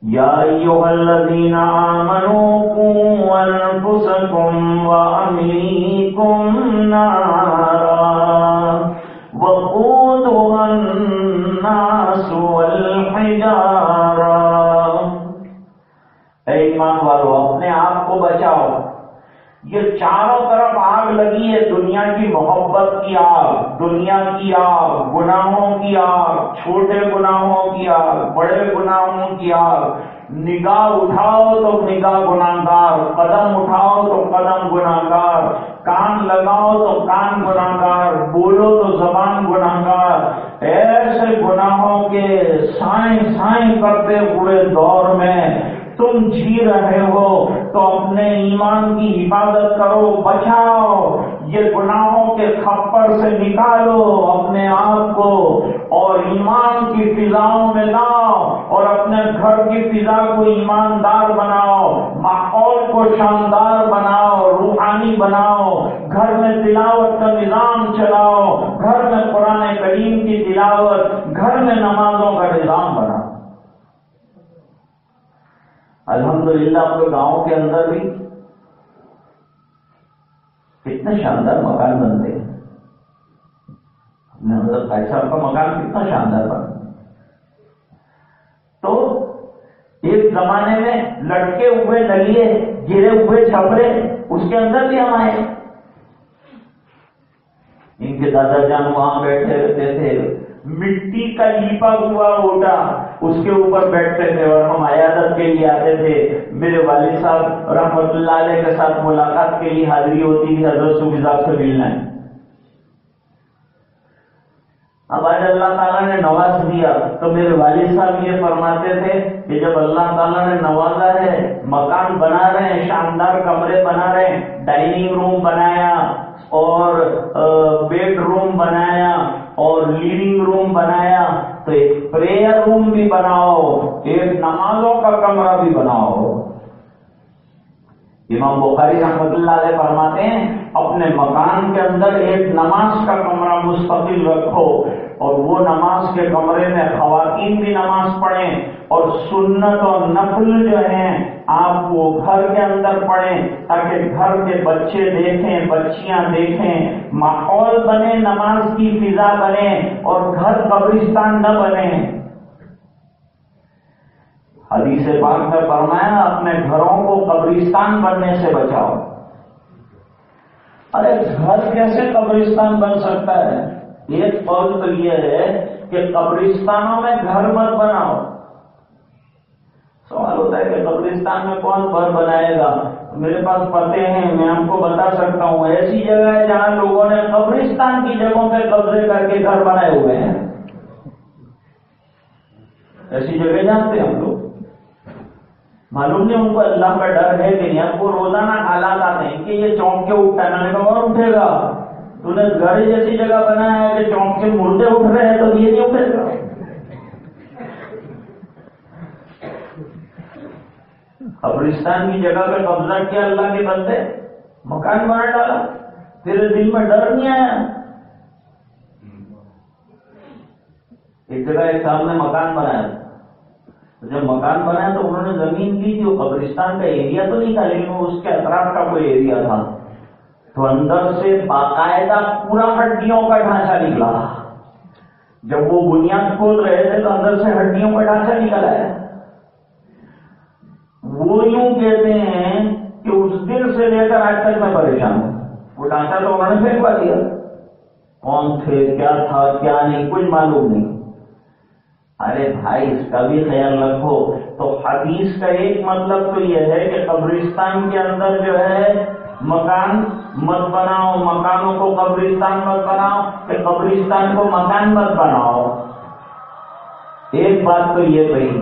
S2: یا ایھا الذین آمنوا قوا انفسکم واہلیکم نارا وقودها الناس والحجارہ، اے ایمان والو اپنے آپ کو بچاؤ، یہ چاروں طرف آگ لگی ہے، دنیا کی محبت کی آگ، دنیا کی آگ، گناہوں کی آگ، چھوٹے گناہوں کی آگ، بڑے گناہوں کی آگ، نگاہ اٹھاؤ تو نگاہ گناہگار، قدم اٹھاؤ تو قدم گناہگار، کان لگاؤ تو کان گناہگار، بولو تو زبان گناہگار، ایسے گناہوں کے سائیں سائیں کرتے ہوئے دور میں تم جی رہے ہو تو اپنے ایمان کی حفاظت کرو، بچاؤ، یہ گناہوں کے کھپڑ سے نکالو اپنے آپ کو اور ایمان کی فضاؤں میں لاؤ، اور اپنے گھر کی فضا کو ایماندار بناؤ، ماحول کو شاندار بناؤ، روحانی بناؤ، گھر میں تلاوت کا نظام چلاؤ، گھر میں قرآن کریم کی تلاوت، گھر میں نمازوں کا نظام بناؤ۔ الحمدللہ آپ کے گاؤں کے اندر بھی کتنے شاندار مکان بنتے ہیں، حضرت بھائی صاحب کا مکان کتنا شاندار بنا، تو ایک زمانے میں لٹکے ہوئے نلیے، گرے ہوئے چھپرے، اس کے اندر بھی ہم آئے، ان کے دادا جان وہاں بیٹھے رہتے تھے، مٹی کا لیپا ہوا اوٹا اس کے اوپر بیٹھتے تھے، اور ہم عیادت کے لیے آتے تھے، میرے والد صاحب رحمۃ اللہ علیہ کے ساتھ ملاقات کے لیے حاضری ہوتی تھی، حضرت صوفی صاحب سے ملنا ہے۔ اب آج اللہ تعالیٰ نے نواز دیا تو میرے والد صاحب یہ فرماتے تھے کہ جب اللہ تعالیٰ نے نوازا ہے، مکان بنا رہے ہیں، شاندار کمرے بنا رہے ہیں، ڈائننگ روم بنایا اور بیڈ روم بنایا اور لیونگ روم بنایا، تو ایک پریئر روم بھی بناؤ، ایک نمازوں کا کمرہ بھی بناؤ۔ امام بخاری رحمۃ اللہ علیہ فرماتے ہیں اپنے مکان کے اندر ایک نماز کا کمرہ مستقل رکھو، اور وہ نماز کے کمرے میں خواتین بھی نماز پڑھیں، اور سنت اور نفل جو ہیں آپ وہ گھر کے اندر پڑھیں، تاکہ گھر کے بچے دیکھیں، بچیاں دیکھیں، ماحول بنے، نماز کی فضا بنے، اور گھر قبرستان نہ بنے۔ حدیث پاک میں فرمایا اپنے گھروں کو قبرستان بننے سے بچاؤ۔ ارے گھر کیسے قبرستان بن سکتا ہے؟ ایک قول تو یہ ہے کہ قبرستانوں میں گھر مت بناؤ۔ سوال ہوتا ہے کہ قبرستان میں کون گھر بنائے گا؟ میرے پاس پتے ہیں، میں آپ کو بتا سکتا ہوں، ایسی جگہ ہے جہاں لوگوں نے قبرستان کی جگہوں پہ قبضے کر کے گھر بنائے ہوئے ہیں، ایسی جگہ جانتے ہیں ہم لوگ، معلوم نہیں ان کو اللہ کا ڈر ہے کہ نہیں۔ آپ کو روزانہ حالات آتے ہیں کہ یہ چونک کے اٹھتا ہے، میں نے کہا اور اٹھے گا، تو نے گھر جیسی جگہ بنایا ہے کہ چونک کے مردے اٹھ رہے ہیں تو یہ نہیں اٹھے گا۔ قبرستان کی جگہ پہ قبضہ کیا اللہ کے بندے، مکان بنا ڈالا، تیرے دل میں ڈر نہیں آیا؟ ایک جگہ ایک صاحب نے مکان بنایا، جب مکان بنایا تو انہوں نے زمین لی تھی، وہ قبرستان کا ایریا تو نہیں تھا لیکن وہ اس کے اطراف کا کوئی ایریا تھا، تو اندر سے باقاعدہ پورا ہڈیوں کا ڈھانچہ نکلا۔ جب وہ بنیاد کھود رہے تھے تو اندر سے ہڈیوں کا ڈھانچہ نکل آیا۔ وہ یوں کہتے ہیں کہ اس دن سے لے کر آج تک میں پریشان ہوں، وہ ڈھانچہ تو انہوں نے پھینکوا دیا، کون تھے، کیا تھا، کیا نہیں، کچھ معلوم نہیں۔ ارے بھائی اس کا بھی خیال رکھو تو حدیث کا ایک مطلب تو یہ ہے کہ قبرستان کے اندر جو ہے مکان مت بناؤ، مکانوں کو قبرستان مت بناؤ، کہ قبرستان کو مکان مت بناؤ. ایک بات تو یہ کہی،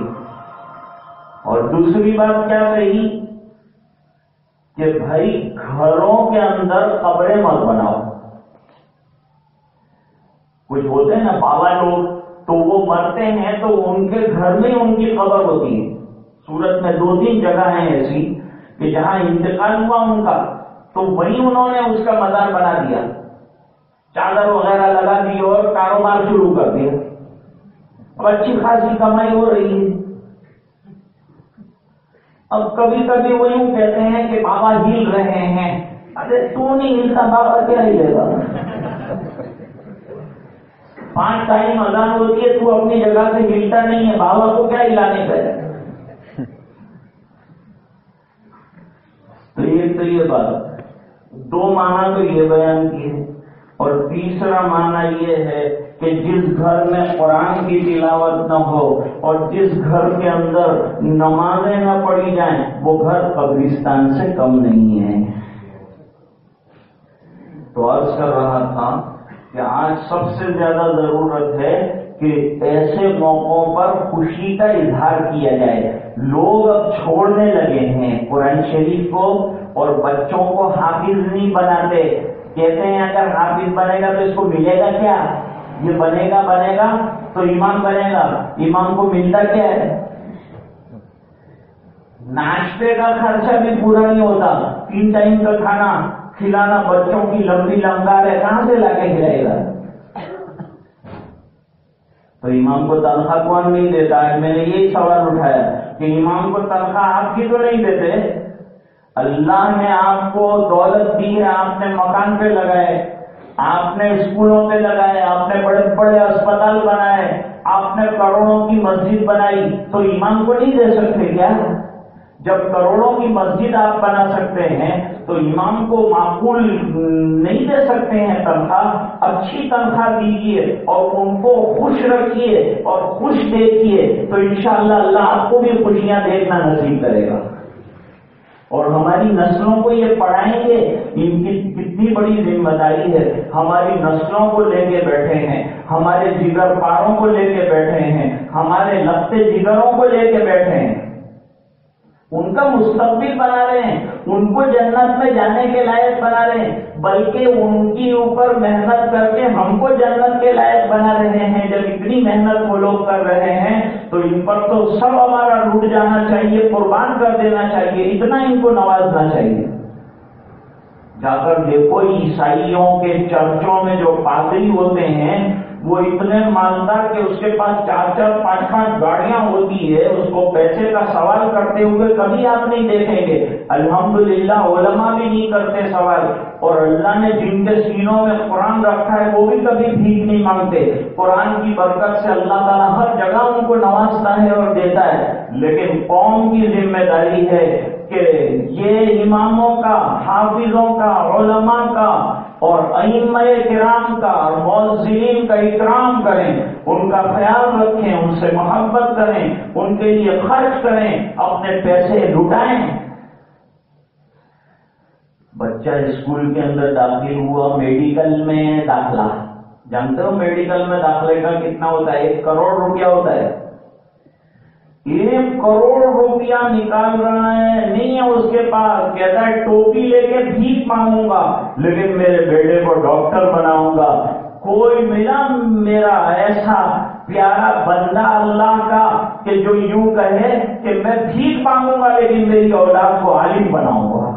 S2: اور دوسری بات کیا کہی کہ بھائی گھروں کے اندر قبریں مت بناؤ. کچھ ہوتے ہیں نا بابا لوگ، تو وہ مرتے ہیں تو ان کے گھر میں ان کی قبر ہوتی ہے. سورت میں 2-3 جگہ ہیں ایسی کہ جہاں انتقال ہوا ان کا تو وہیں انہوں نے اس کا مزار بنا دیا، چادر وغیرہ لگا دی اور کاروبار شروع کر دیا. اب اچھی خاصی کمائی ہو رہی ہے. اب کبھی کبھی وہ یوں کہتے ہیں کہ بابا ہل رہے ہیں. ارے تو نہیں ہلتا، بابا کیا ہلے گا؟ 5 ٹائم اذان ہوتی ہے، تو اپنی جگہ سے ہلتا نہیں ہے، بابا کو کیا ہلانے کا ہے؟ تو یہ بات 2 معنی تو یہ بیان کی ہے. اور تیسرا معنی یہ ہے کہ جس گھر میں قرآن کی تلاوت نہ ہو اور جس گھر کے اندر نمازیں نہ پڑھی جائیں وہ گھر قبرستان سے کم نہیں ہے. تو عرض کر رہا تھا کہ آج سب سے زیادہ ضرورت ہے کہ ایسے موقعوں پر خوشی کا اظہار کیا جائے. لوگ اب چھوڑنے لگے ہیں قرآن شریف کو اور بچوں کو حافظ نہیں بناتے. کہتے ہیں اگر حافظ بنے گا تو اس کو ملے گا کیا؟ یہ بنے گا تو امام بنے گا. امام کو ملتا کیا ہے؟ ناشتے کا خرچہ بھی پورا نہیں ہوتا. 3 ٹائم کا کھانا کھلانا بچوں کی لمبی لنگار ہے، کہاں سے لا کے کھلائے گا؟ تو امام کو تنخواہ کون نہیں دیتا؟ میں نے یہی سوال اٹھایا کہ امام کو تنخواہ آپ کی تو نہیں دیتے؟ اللہ نے آپ کو دولت دی ہے، آپ نے مکان پہ لگائے، آپ نے اسکولوں پہ لگائے، آپ نے بڑے بڑے اسپتال بنائے، آپ نے کروڑوں کی مسجد بنائی، تو امام کو نہیں دے سکتے کیا؟ جب کروڑوں کی مسجد آپ بنا سکتے ہیں تو امام کو معقول نہیں دے سکتے ہیں تنخواہ؟ اچھی تنخواہ دیجیے اور ان کو خوش رکھیے اور خوش دیکھیے تو انشاءاللہ اللہ آپ کو بھی خوشیاں دیکھنا نصیب کرے گا. اور ہماری نسلوں کو یہ پڑھائیں گے. ان کی کتنی بڑی ذمہ داری ہے. ہماری نسلوں کو لے کے بیٹھے ہیں، ہمارے جگر پاروں کو لے کے بیٹھے ہیں، ہمارے لگتے جگروں کو لے کے بیٹھے ہیں. ان کا مستقبل بنا رہے ہیں، ان کو جنت میں جانے کے لائق بنا رہے ہیں، بلکہ ان کی اوپر محنت کر کے ہم کو جنت کے لائق بنا رہے ہیں. جب اتنی محنت وہ لوگ کر رہے ہیں تو ان پر تو سب ہمارا لوٹ جانا چاہیے، قربان کر دینا چاہیے، اتنا ان کو نوازنا چاہیے. جا کر دیکھو عیسائیوں کے چرچوں میں جو پادری ہوتے ہیں وہ اتنے مالدار کہ اس کے پاس 4-4 5-5 گاڑیاں ہوتی ہے. اس کو پیسے کا سوال کرتے ہوئے کبھی آپ نہیں دیکھیں گے. الحمدللہ علماء بھی نہیں کرتے سوال، اور اللہ نے جن کے سینوں میں قرآن رکھا ہے وہ بھی کبھی بھیک نہیں مانگتے. قرآن کی برکت سے اللہ تعالیٰ ہر جگہ ان کو نوازتا ہے اور دیتا ہے. لیکن قوم کی ذمہ داری ہے کہ یہ اماموں کا، حافظوں کا، علماء کا اور ائمہ کرام کا اور مؤذنین کا اکرام کریں، ان کا خیال رکھیں، ان سے محبت کریں، ان کے لیے خرچ کریں، اپنے پیسے لٹائیں. بچہ اسکول کے اندر داخل ہوا، میڈیکل میں داخلہ، جانتے ہو میڈیکل میں داخلے کا کتنا ہوتا ہے؟ 1 کروڑ روپیہ ہوتا ہے. 1 کروڑ روپیہ نکال رہا ہے، نہیں ہے اس کے پاس، کہتا ہے ٹوپی لے کے بھیک مانگوں گا لیکن میرے بیٹے کو ڈاکٹر بناؤں گا. کوئی ملا میرا ایسا پیارا بندہ اللہ کا کہ جو یوں کہے کہ میں بھیک مانگوں گا لیکن میری اولاد کو عالم بناؤں گا.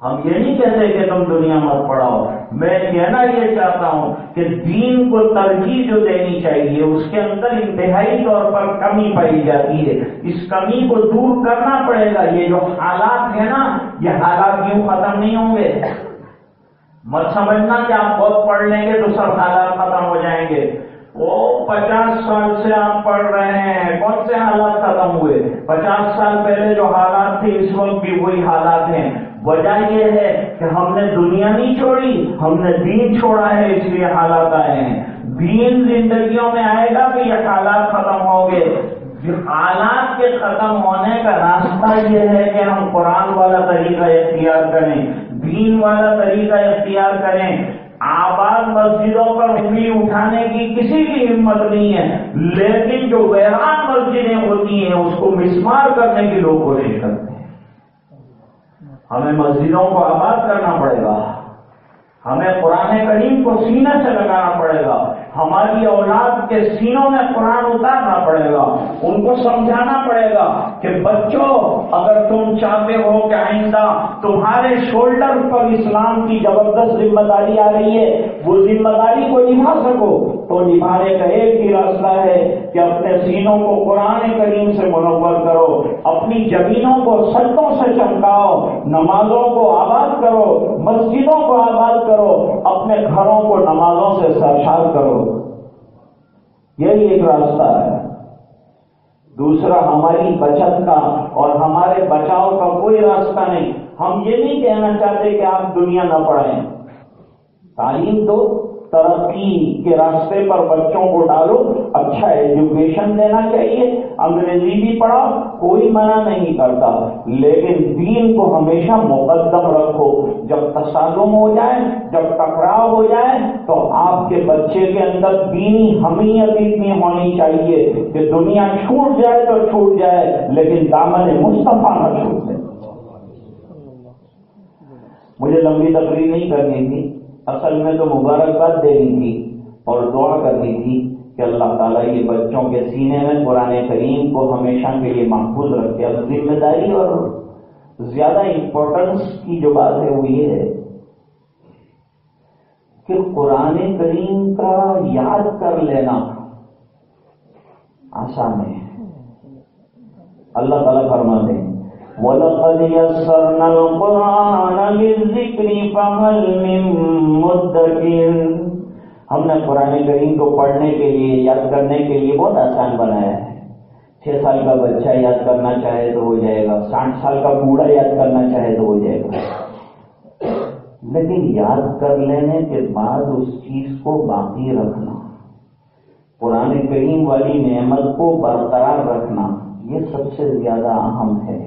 S2: ہم یہ نہیں کہتے کہ تم دنیا مت پڑھاؤ، میں کہنا یہ چاہتا ہوں کہ دین کو ترجیح جو دینی چاہیے اس کے اندر انتہائی طور پر کمی پائی جاتی ہے. اس کمی کو دور کرنا پڑے گا. یہ جو حالات ہیں نا، یہ حالات یوں ختم نہیں ہوں گے. مت سمجھنا کہ آپ بہت پڑھ لیں گے تو سب حالات ختم ہو جائیں گے. وہ 50 سال سے آپ پڑھ رہے ہیں، کون سے حالات ختم ہوئے؟ 50 سال پہلے جو حالات تھے اس وقت بھی وہی حالات ہیں. وجہ یہ ہے کہ ہم نے دنیا نہیں چھوڑی، ہم نے دین چھوڑا ہے، اس لیے حالات آئے ہیں. دین زندگیوں میں آئے گا کہ یہ حالات ختم ہوں گے. حالات کے ختم ہونے کا راستہ یہ ہے کہ ہم قرآن والا طریقہ اختیار کریں، دین والا طریقہ اختیار کریں۔ آباد مسجدوں پر انگلی اٹھانے کی کسی کی ہمت نہیں ہے، لیکن جو ویران مسجدیں ہوتی ہیں اس کو مسمار کرنے کی لوگ کوشش کرتے ہیں۔ ہمیں مسجدوں کو آباد کرنا پڑے گا، ہمیں قرآن کریم کو سینے سے لگانا پڑے گا، ہماری اولاد کے سینوں میں قرآن اتارنا پڑے گا، ان کو سمجھانا پڑے گا کہ بچوں اگر تم چاہتے ہو کہ آئندہ تمہارے شولڈر پر اسلام کی زبردست ذمہ داری آ رہی ہے، وہ ذمہ داری کو نبھا سکو تو نبھانے کا ایک ہی راستہ ہے کہ اپنے سینوں کو قرآن کریم سے منور کرو، اپنی زمینوں کو سجدوں سے چمکاؤ، نمازوں کو آباد کرو، مسجدوں کو آباد کرو، اپنے گھروں کو نمازوں سے سرشار کرو۔ یہی ایک راستہ ہے۔ دوسرا ہماری بچت کا اور ہمارے بچاؤ کا کوئی راستہ نہیں۔ ہم یہ نہیں کہنا چاہتے کہ آپ دنیا نہ پڑھیں، تعلیم دو، ترقی کے راستے پر بچوں کو ڈالو، اچھا ایجوکیشن دینا چاہیے، انگریزی بھی پڑھاؤ، کوئی منع نہیں کرتا، لیکن دین کو ہمیشہ مقدم رکھو۔ جب تصادم ہو جائے، جب ٹکراؤ ہو جائے تو آپ کے بچے کے اندر دینی حمیت اتنی ہونی چاہیے کہ دنیا چھوٹ جائے تو چھوٹ جائے لیکن دامن مصطفیٰ نہ چھوٹ جائے۔ مجھے لمبی تقریر نہیں کرنی تھی، اصل میں تو مبارکباد دینی تھی اور دعا کرنی تھی کہ اللہ تعالیٰ یہ بچوں کے سینے میں قرآن کریم کو ہمیشہ کے لیے محفوظ رکھے۔ اب ذمہ داری اور زیادہ امپورٹنس کی جو بات ہے وہ یہ ہے کہ قرآن کریم کا یاد کر لینا آسان ہے۔ اللہ تعالیٰ فرماتے ہیں وَلَقَدْ يَسَّرْنَا الْقُرْآنَ لِلذِّكْرِ فَهَلْ مِن مُّدَّكِرٍ۔ ہم نے قرآن کریم کو پڑھنے کے لیے، یاد کرنے کے لیے بہت آسان بنایا ہے۔ 6 سال کا بچہ یاد کرنا چاہے تو ہو جائے گا، 60 سال کا بوڑھا یاد کرنا چاہے تو ہو جائے گا، لیکن یاد کر لینے کے بعد اس چیز کو باقی رکھنا، قرآن کریم والی نعمت کو برقرار رکھنا، یہ سب سے زیادہ اہم ہے۔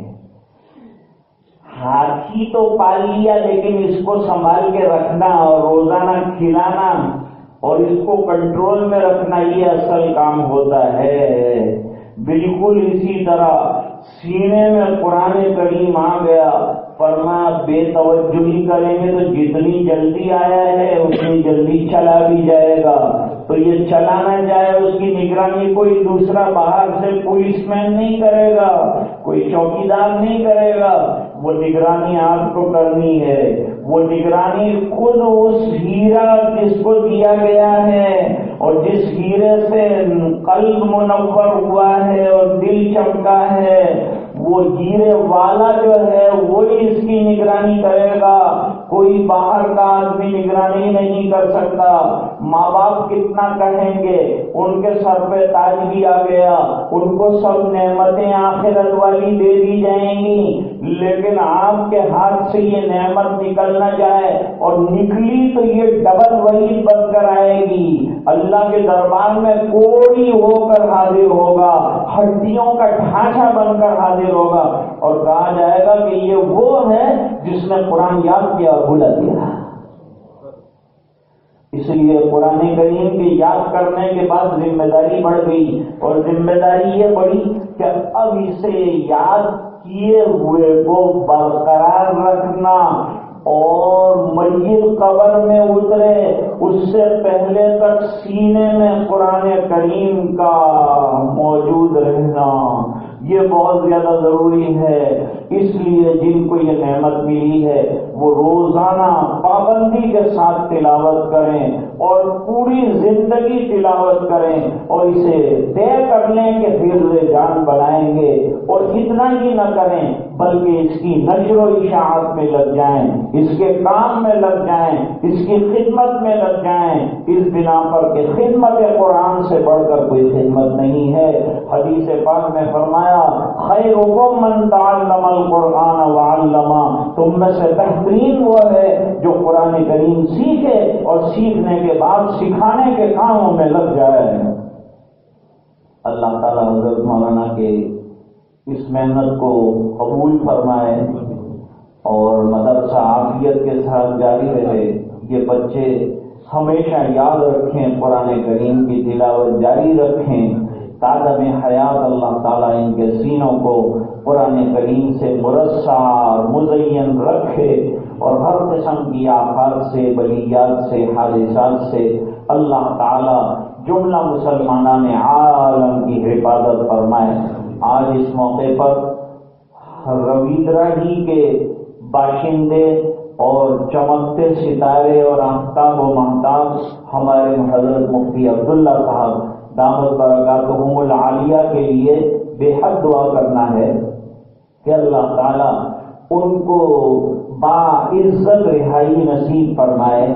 S2: ہاتھی تو پال لیا لیکن اس کو سنبھال کے رکھنا اور روزانہ کھلانا اور اس کو کنٹرول میں رکھنا یہ اصل کام ہوتا ہے۔ بالکل اسی طرح سینے میں قرآن کریم آ گیا، فرمایا بے توجہی کریں گے تو جتنی جلدی آیا ہے اتنی جلدی چلا بھی جائے گا، تو یہ چلانا جائے اس کی نگرانی کوئی دوسرا باہر سے پولیس مین نہیں کرے گا، کوئی چوکیدار نہیں کرے گا، وہ نگرانی آپ کو کرنی ہے۔ وہ نگرانی خود اس ہیرا جس کو دیا گیا ہے اور جس ہیرے سے قلب منور ہوا ہے اور دل چمکا ہے، وہ ہیرے والا جو ہے وہی اس کی نگرانی کرے گا، کوئی باہر کا آدمی نگرانی نہیں کر سکتا۔ ماں باپ کتنا کہیں گے، ان کے سر پہ تاج بھی آ گیا، ان کو سب نعمتیں آخرت والی دے دی جائیں گی، لیکن آپ کے ہاتھ سے یہ نعمت نکل نہ جائے اور نکلی تو یہ ڈبل وعید بن کر آئے گی، اللہ کے دربار میں کوڑی ہو کر حاضر ہوگا، ہڈیوں کا ڈھانچہ بن کر حاضر ہوگا اور کہا جائے گا کہ یہ وہ ہے جس نے قرآن یاد کیا اور بھلا دیا۔ اس لیے قرآن کریم کے یاد کرنے کے بعد ذمہ داری بڑھ گئی، اور ذمہ داری یہ بڑھی کہ اب اسے یاد کیے ہوئے کو برقرار رکھنا، اور میت قبر میں اترے اس سے پہلے تک سینے میں قرآن کریم کا موجود رہنا یہ بہت زیادہ ضروری ہے۔ اس لیے جن کو یہ نعمت ملی ہے وہ روزانہ پابندی کے ساتھ تلاوت کریں اور پوری زندگی تلاوت کریں اور اسے طے کر لیں کہ حفظ جان بنائیں گے، اور اتنا ہی نہ کریں بلکہ اس کی نشر و اشاعت میں لگ جائیں، اس کے کام میں لگ جائیں، اس کی خدمت میں لگ جائیں، اس بنا پر کہ خدمت قرآن سے بڑھ کر کوئی خدمت نہیں ہے۔ حدیث پاک میں فرمایا خیرکم من تعلم القرآن وعلمہ، تم میں سے بہترین وہ ہے جو قرآن کریم سیکھے اور سیکھنے کے بعد سکھانے کے کاموں میں لگ جائے۔ اللہ تعالیٰ حضرت مولانا کے اس محنت کو قبول فرمائے اور مدرسہ عافیت کے ساتھ جاری رہے. یہ بچے ہمیشہ یاد رکھیں، قرآن کریم کی تلاوت جاری رکھیں، تادم حیات اللہ تعالیٰ ان کے سینوں کو قرآن کریم سے مرصع اور مزین رکھے اور ہر قسم کی آفات سے، بلیات سے، حادثات سے اللہ تعالیٰ جملہ مسلمانان عالم کی حفاظت فرمائے. آج اس موقع پر رویندرا ہی کے باشندے اور چمکتے ستارے اور آفتاب و مہتاب ہمارے حضرت مفتی عبداللہ صاحب دامت برکاتہم العالیہ کے لیے بے حد دعا کرنا ہے کہ اللہ تعالیٰ ان کو باعزت رہائی نصیب فرمائے.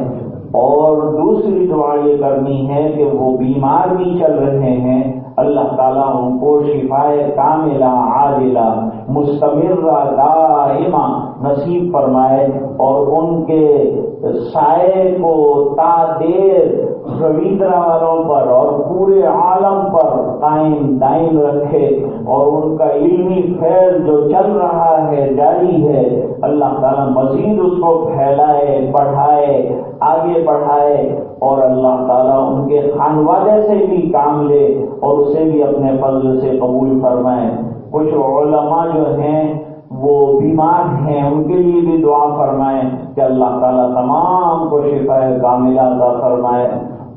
S2: اور دوسری دعا یہ کرنی ہے کہ وہ بیمار بھی چل رہے ہیں، اللہ تعالیٰ ان کو شفائے کاملہ عاجلہ مستمرہ دائمہ نصیب فرمائے اور ان کے سائے کو تا دیر رویندرا والوں پر اور پورے عالم پر قائم دائم رکھے اور ان کا علمی فیض جو چل رہا ہے، جاری ہے، اللہ تعالیٰ مزید اس کو پھیلائے، بڑھائے، آگے بڑھائے اور اللہ تعالیٰ ان کے خانوادے سے بھی کام لے اور اسے بھی اپنے فضل سے قبول فرمائے. کچھ علماء جو ہیں وہ بیمار ہیں، ان کے لیے بھی دعا فرمائیں کہ اللہ تعالیٰ تمام کو شفاء کاملہ عطا فرمائے.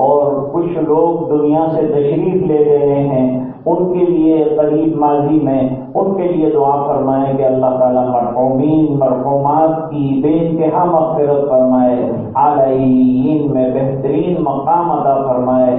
S2: اور کچھ لوگ دنیا سے تشریف لے رہے ہیں، ان کے لیے قریب ماضی میں ان کے لیے دعا فرمائیں کہ اللہ تعالیٰ مرحومین مرحومات کی بے انتہا مغفرت فرمائے، عالیین میں بہترین مقام عطا فرمائے.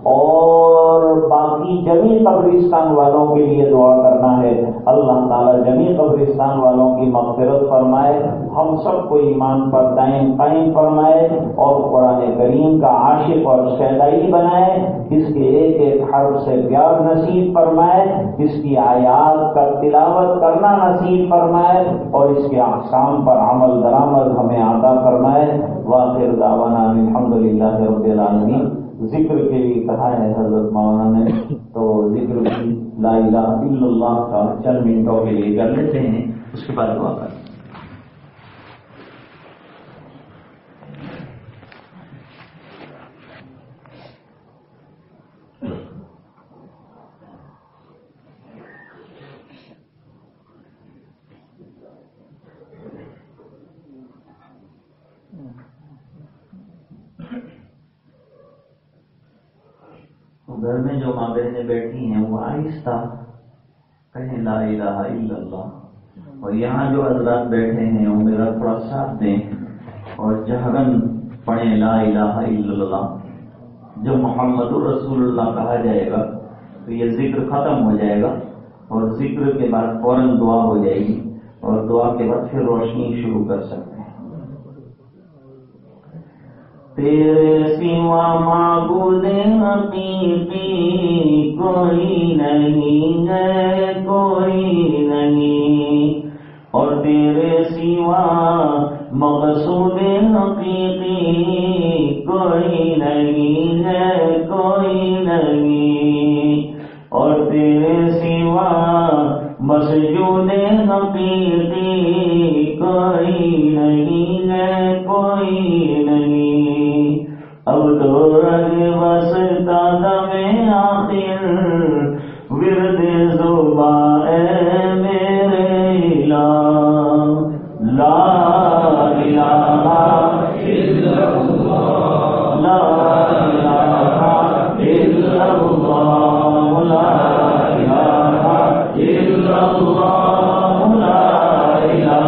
S2: اور باقی جمی قبرستان والوں کے لیے دعا کرنا ہے، اللہ تعالیٰ جمی قبرستان والوں کی مغفرت فرمائے، ہم سب کو ایمان پر دائم قائم فرمائے اور قرآن کریم کا عاشق اور شیدائی بنائے، اس کے ایک ایک حرف سے پیار نصیب فرمائے، اس کی آیات کا تلاوت کرنا نصیب فرمائے اور اس کے احکام پر عمل درآمد ہمیں عطا فرمائے. وآخر دعوانا الحمدللہ رب العالمین. ذکر کے لیے کہا ہے حضرت مولانا نے، تو ذکر بھی لا الہ الا اللہ کا چند منٹوں کے لیے کر لیتے ہیں، اس کے بعد دعا کریں. گھر میں جو ماں بہنیں بیٹھی ہیں وہ آہستہ کہیں لا الہ الا اللہ، اور یہاں جو حضرات بیٹھے ہیں وہ میرا تھوڑا ساتھ دیں اور جہرن پڑھیں لا الہ الا اللہ. جب محمد الرسول اللہ کہا جائے گا تو یہ ذکر ختم ہو جائے گا اور ذکر کے بعد فوراً دعا ہو جائے گی اور دعا کے بعد پھر روشنی شروع کر سکتے ہیں. تیرے سوا معبود حقیقی کوئی نہیں ہے، کوئی نہیں، اور تیرے سوا مقصود حقیقی کوئی نہیں ہے، کوئی نہیں، اور تیرے سوا مسجود حقیقی کوئی نہیں ہے، کوئی نہیں. اب تو رگ بستا دم آخر ورد زباں اے میرے الہ، لا الہ الا اللہ، لا الہ الا اللہ، لا الہ الا اللہ، لا الہ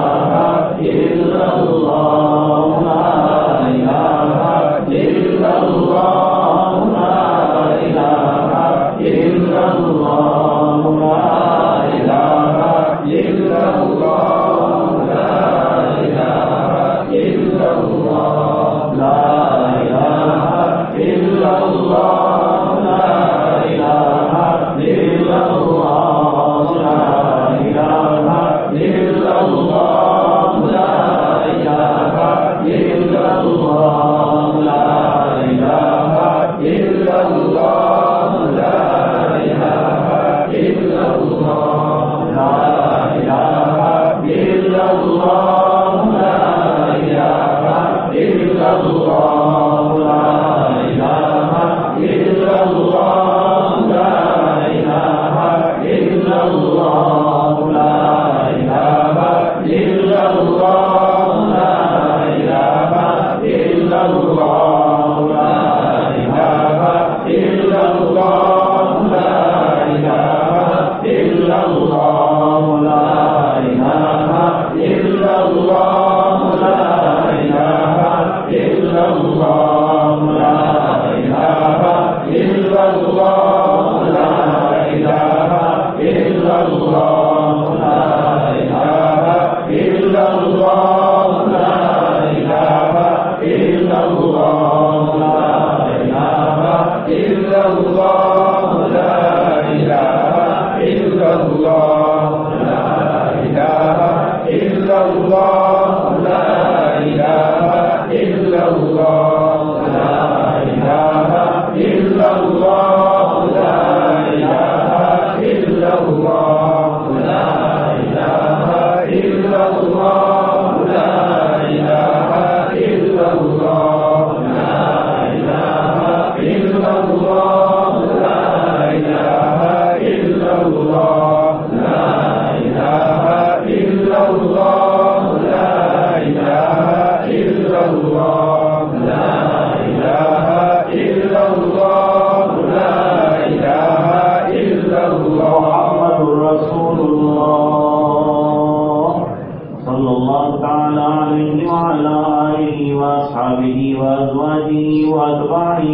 S2: وأزواجه وأتباعه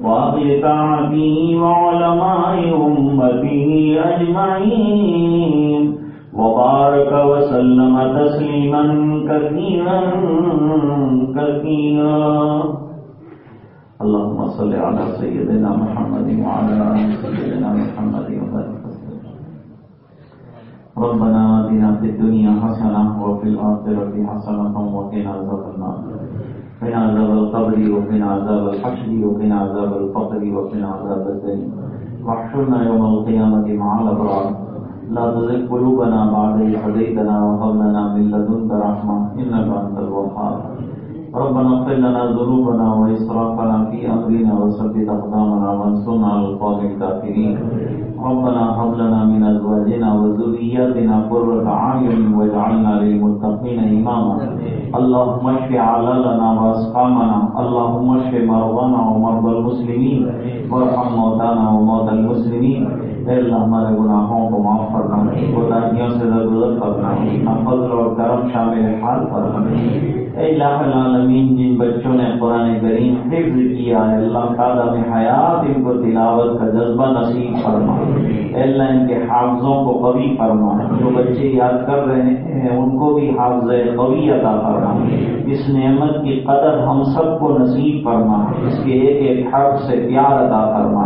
S2: وأهل طاعته وعلماء أمته أجمعين وبارك وسلم تسليما كثيرا كثيرا. اللهم صل على سيدنا محمد وعلى آل سيدنا محمد وبارك وسلم. ربنا آتنا في الدنيا حسنة وفي الآخرة حسنة وقنا عذاب النار. قنا عذاب القبر وقنا عذاب الحشر وقنا عذاب الفقر وقنا عذاب الدين واحشرنا يوم القيامة مع الأبرار. لا تزغ قلوبنا بعد إذ هديتنا وهب لنا من لدنك رحمة إنك أنت الوهاب. ربنا اغفر لنا ذنوبنا وإسرافنا في أمرنا وثبت أقدامنا وانصرنا على القوم الكافرين. ربنا هب لنا من أزواجنا وذرياتنا قرة أعين واجعلنا للمتقين إماما. اللهم اشف علالنا وأسقامنا. اللهم اشف مرضانا ومرضى المسلمين وارحم موتانا وموتى المسلمين. اے اللہ ہمارے گناہوں کو معاف فرما، کوتاہیوں سے درگزر فرما، اپنا فضل اور کرم شامل حال فرما۔ اے الہ العالمین، جن بچوں نے قرآن کریم حفظ کیا ہے اللہ قادم حیات ان کو تلاوت کا جذبہ نصیب فرما۔ اے اللہ ان کے حافظوں کو قوی فرما، جو بچے یاد کر رہے ہیں ان کو بھی حافظ قوی عطا فرما۔ اس نعمت کی قدر ہم سب کو نصیب فرما، اس کے ایک ایک حرف سے پیار عطا فرما۔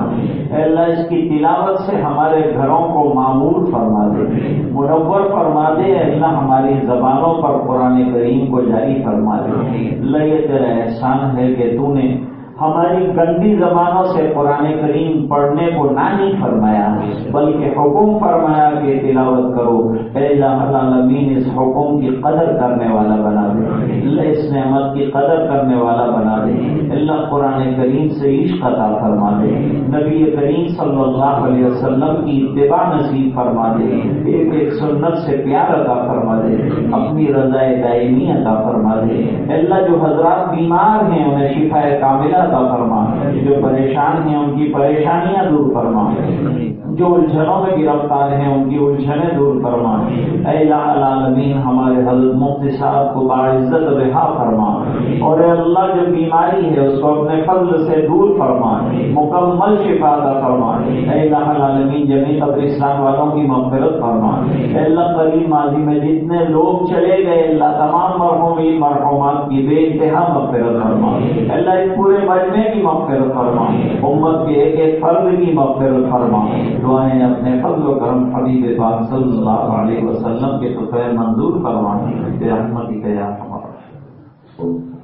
S2: اے اللہ اس کی تلاوت سے ہمارے گھروں کو معمور فرما دے، منور فرما دے۔ اے اللہ ہماری زبانوں پر قرآن کریم کو جاری فرما دے۔ اللہ یہ تیرا احسان ہے کہ تو نے ہماری گندی زبانوں سے قرآن کریم پڑھنے کو نہ نہیں فرمایا بلکہ حکم فرمایا کہ تلاوت کرو۔ اے الہ العالمین اس حکم کی قدر کرنے والا بنا دے، اللہ اس نعمت کی قدر کرنے والا بنا دے۔ اللہ قرآن کریم سے عشق عطا فرما دے، نبی کریم صلی اللہ علیہ وسلم کی اتباع نصیب فرما دے، ایک ایک سنت سے پیار عطا فرما دے، اپنی رضا دائمی عطا فرما دے۔ اللہ جو حضرات بیمار ہیں انہیں شفا کاملہ عطا فرما، جو پریشان ہیں ان کی پریشانیاں دور فرما، جو الجھنوں میں گرفتار ہیں ان کی الجھنیں دور فرما۔ اے الہ العالمین ہمارے حضرت مفتی صاحب کو باعزت رہا فرما، اور اے اللہ جو بیماری ہے اس کو اپنے فضل سے دور فرما، مکمل شفا عطا فرما۔ اے الہ العالمین جمیع قبرستان والوں کی مغفرت فرما۔ اے اللہ قریب ماضی میں جتنے لوگ چلے گئے اللہ تمام مرحومین مرحومات کی بے انتہا مغفرت فرما۔ اے اللہ اس پورے مجمع کی مغفرت فرما، امت کے ایک ایک فرد کی مغفرت فرما۔ دعائیں اپنے فضل و کرم حبیب پاک صلی اللہ علیہ وسلم کے تو خیر منظور فرما، برحمتک یا ارحم الراحمین۔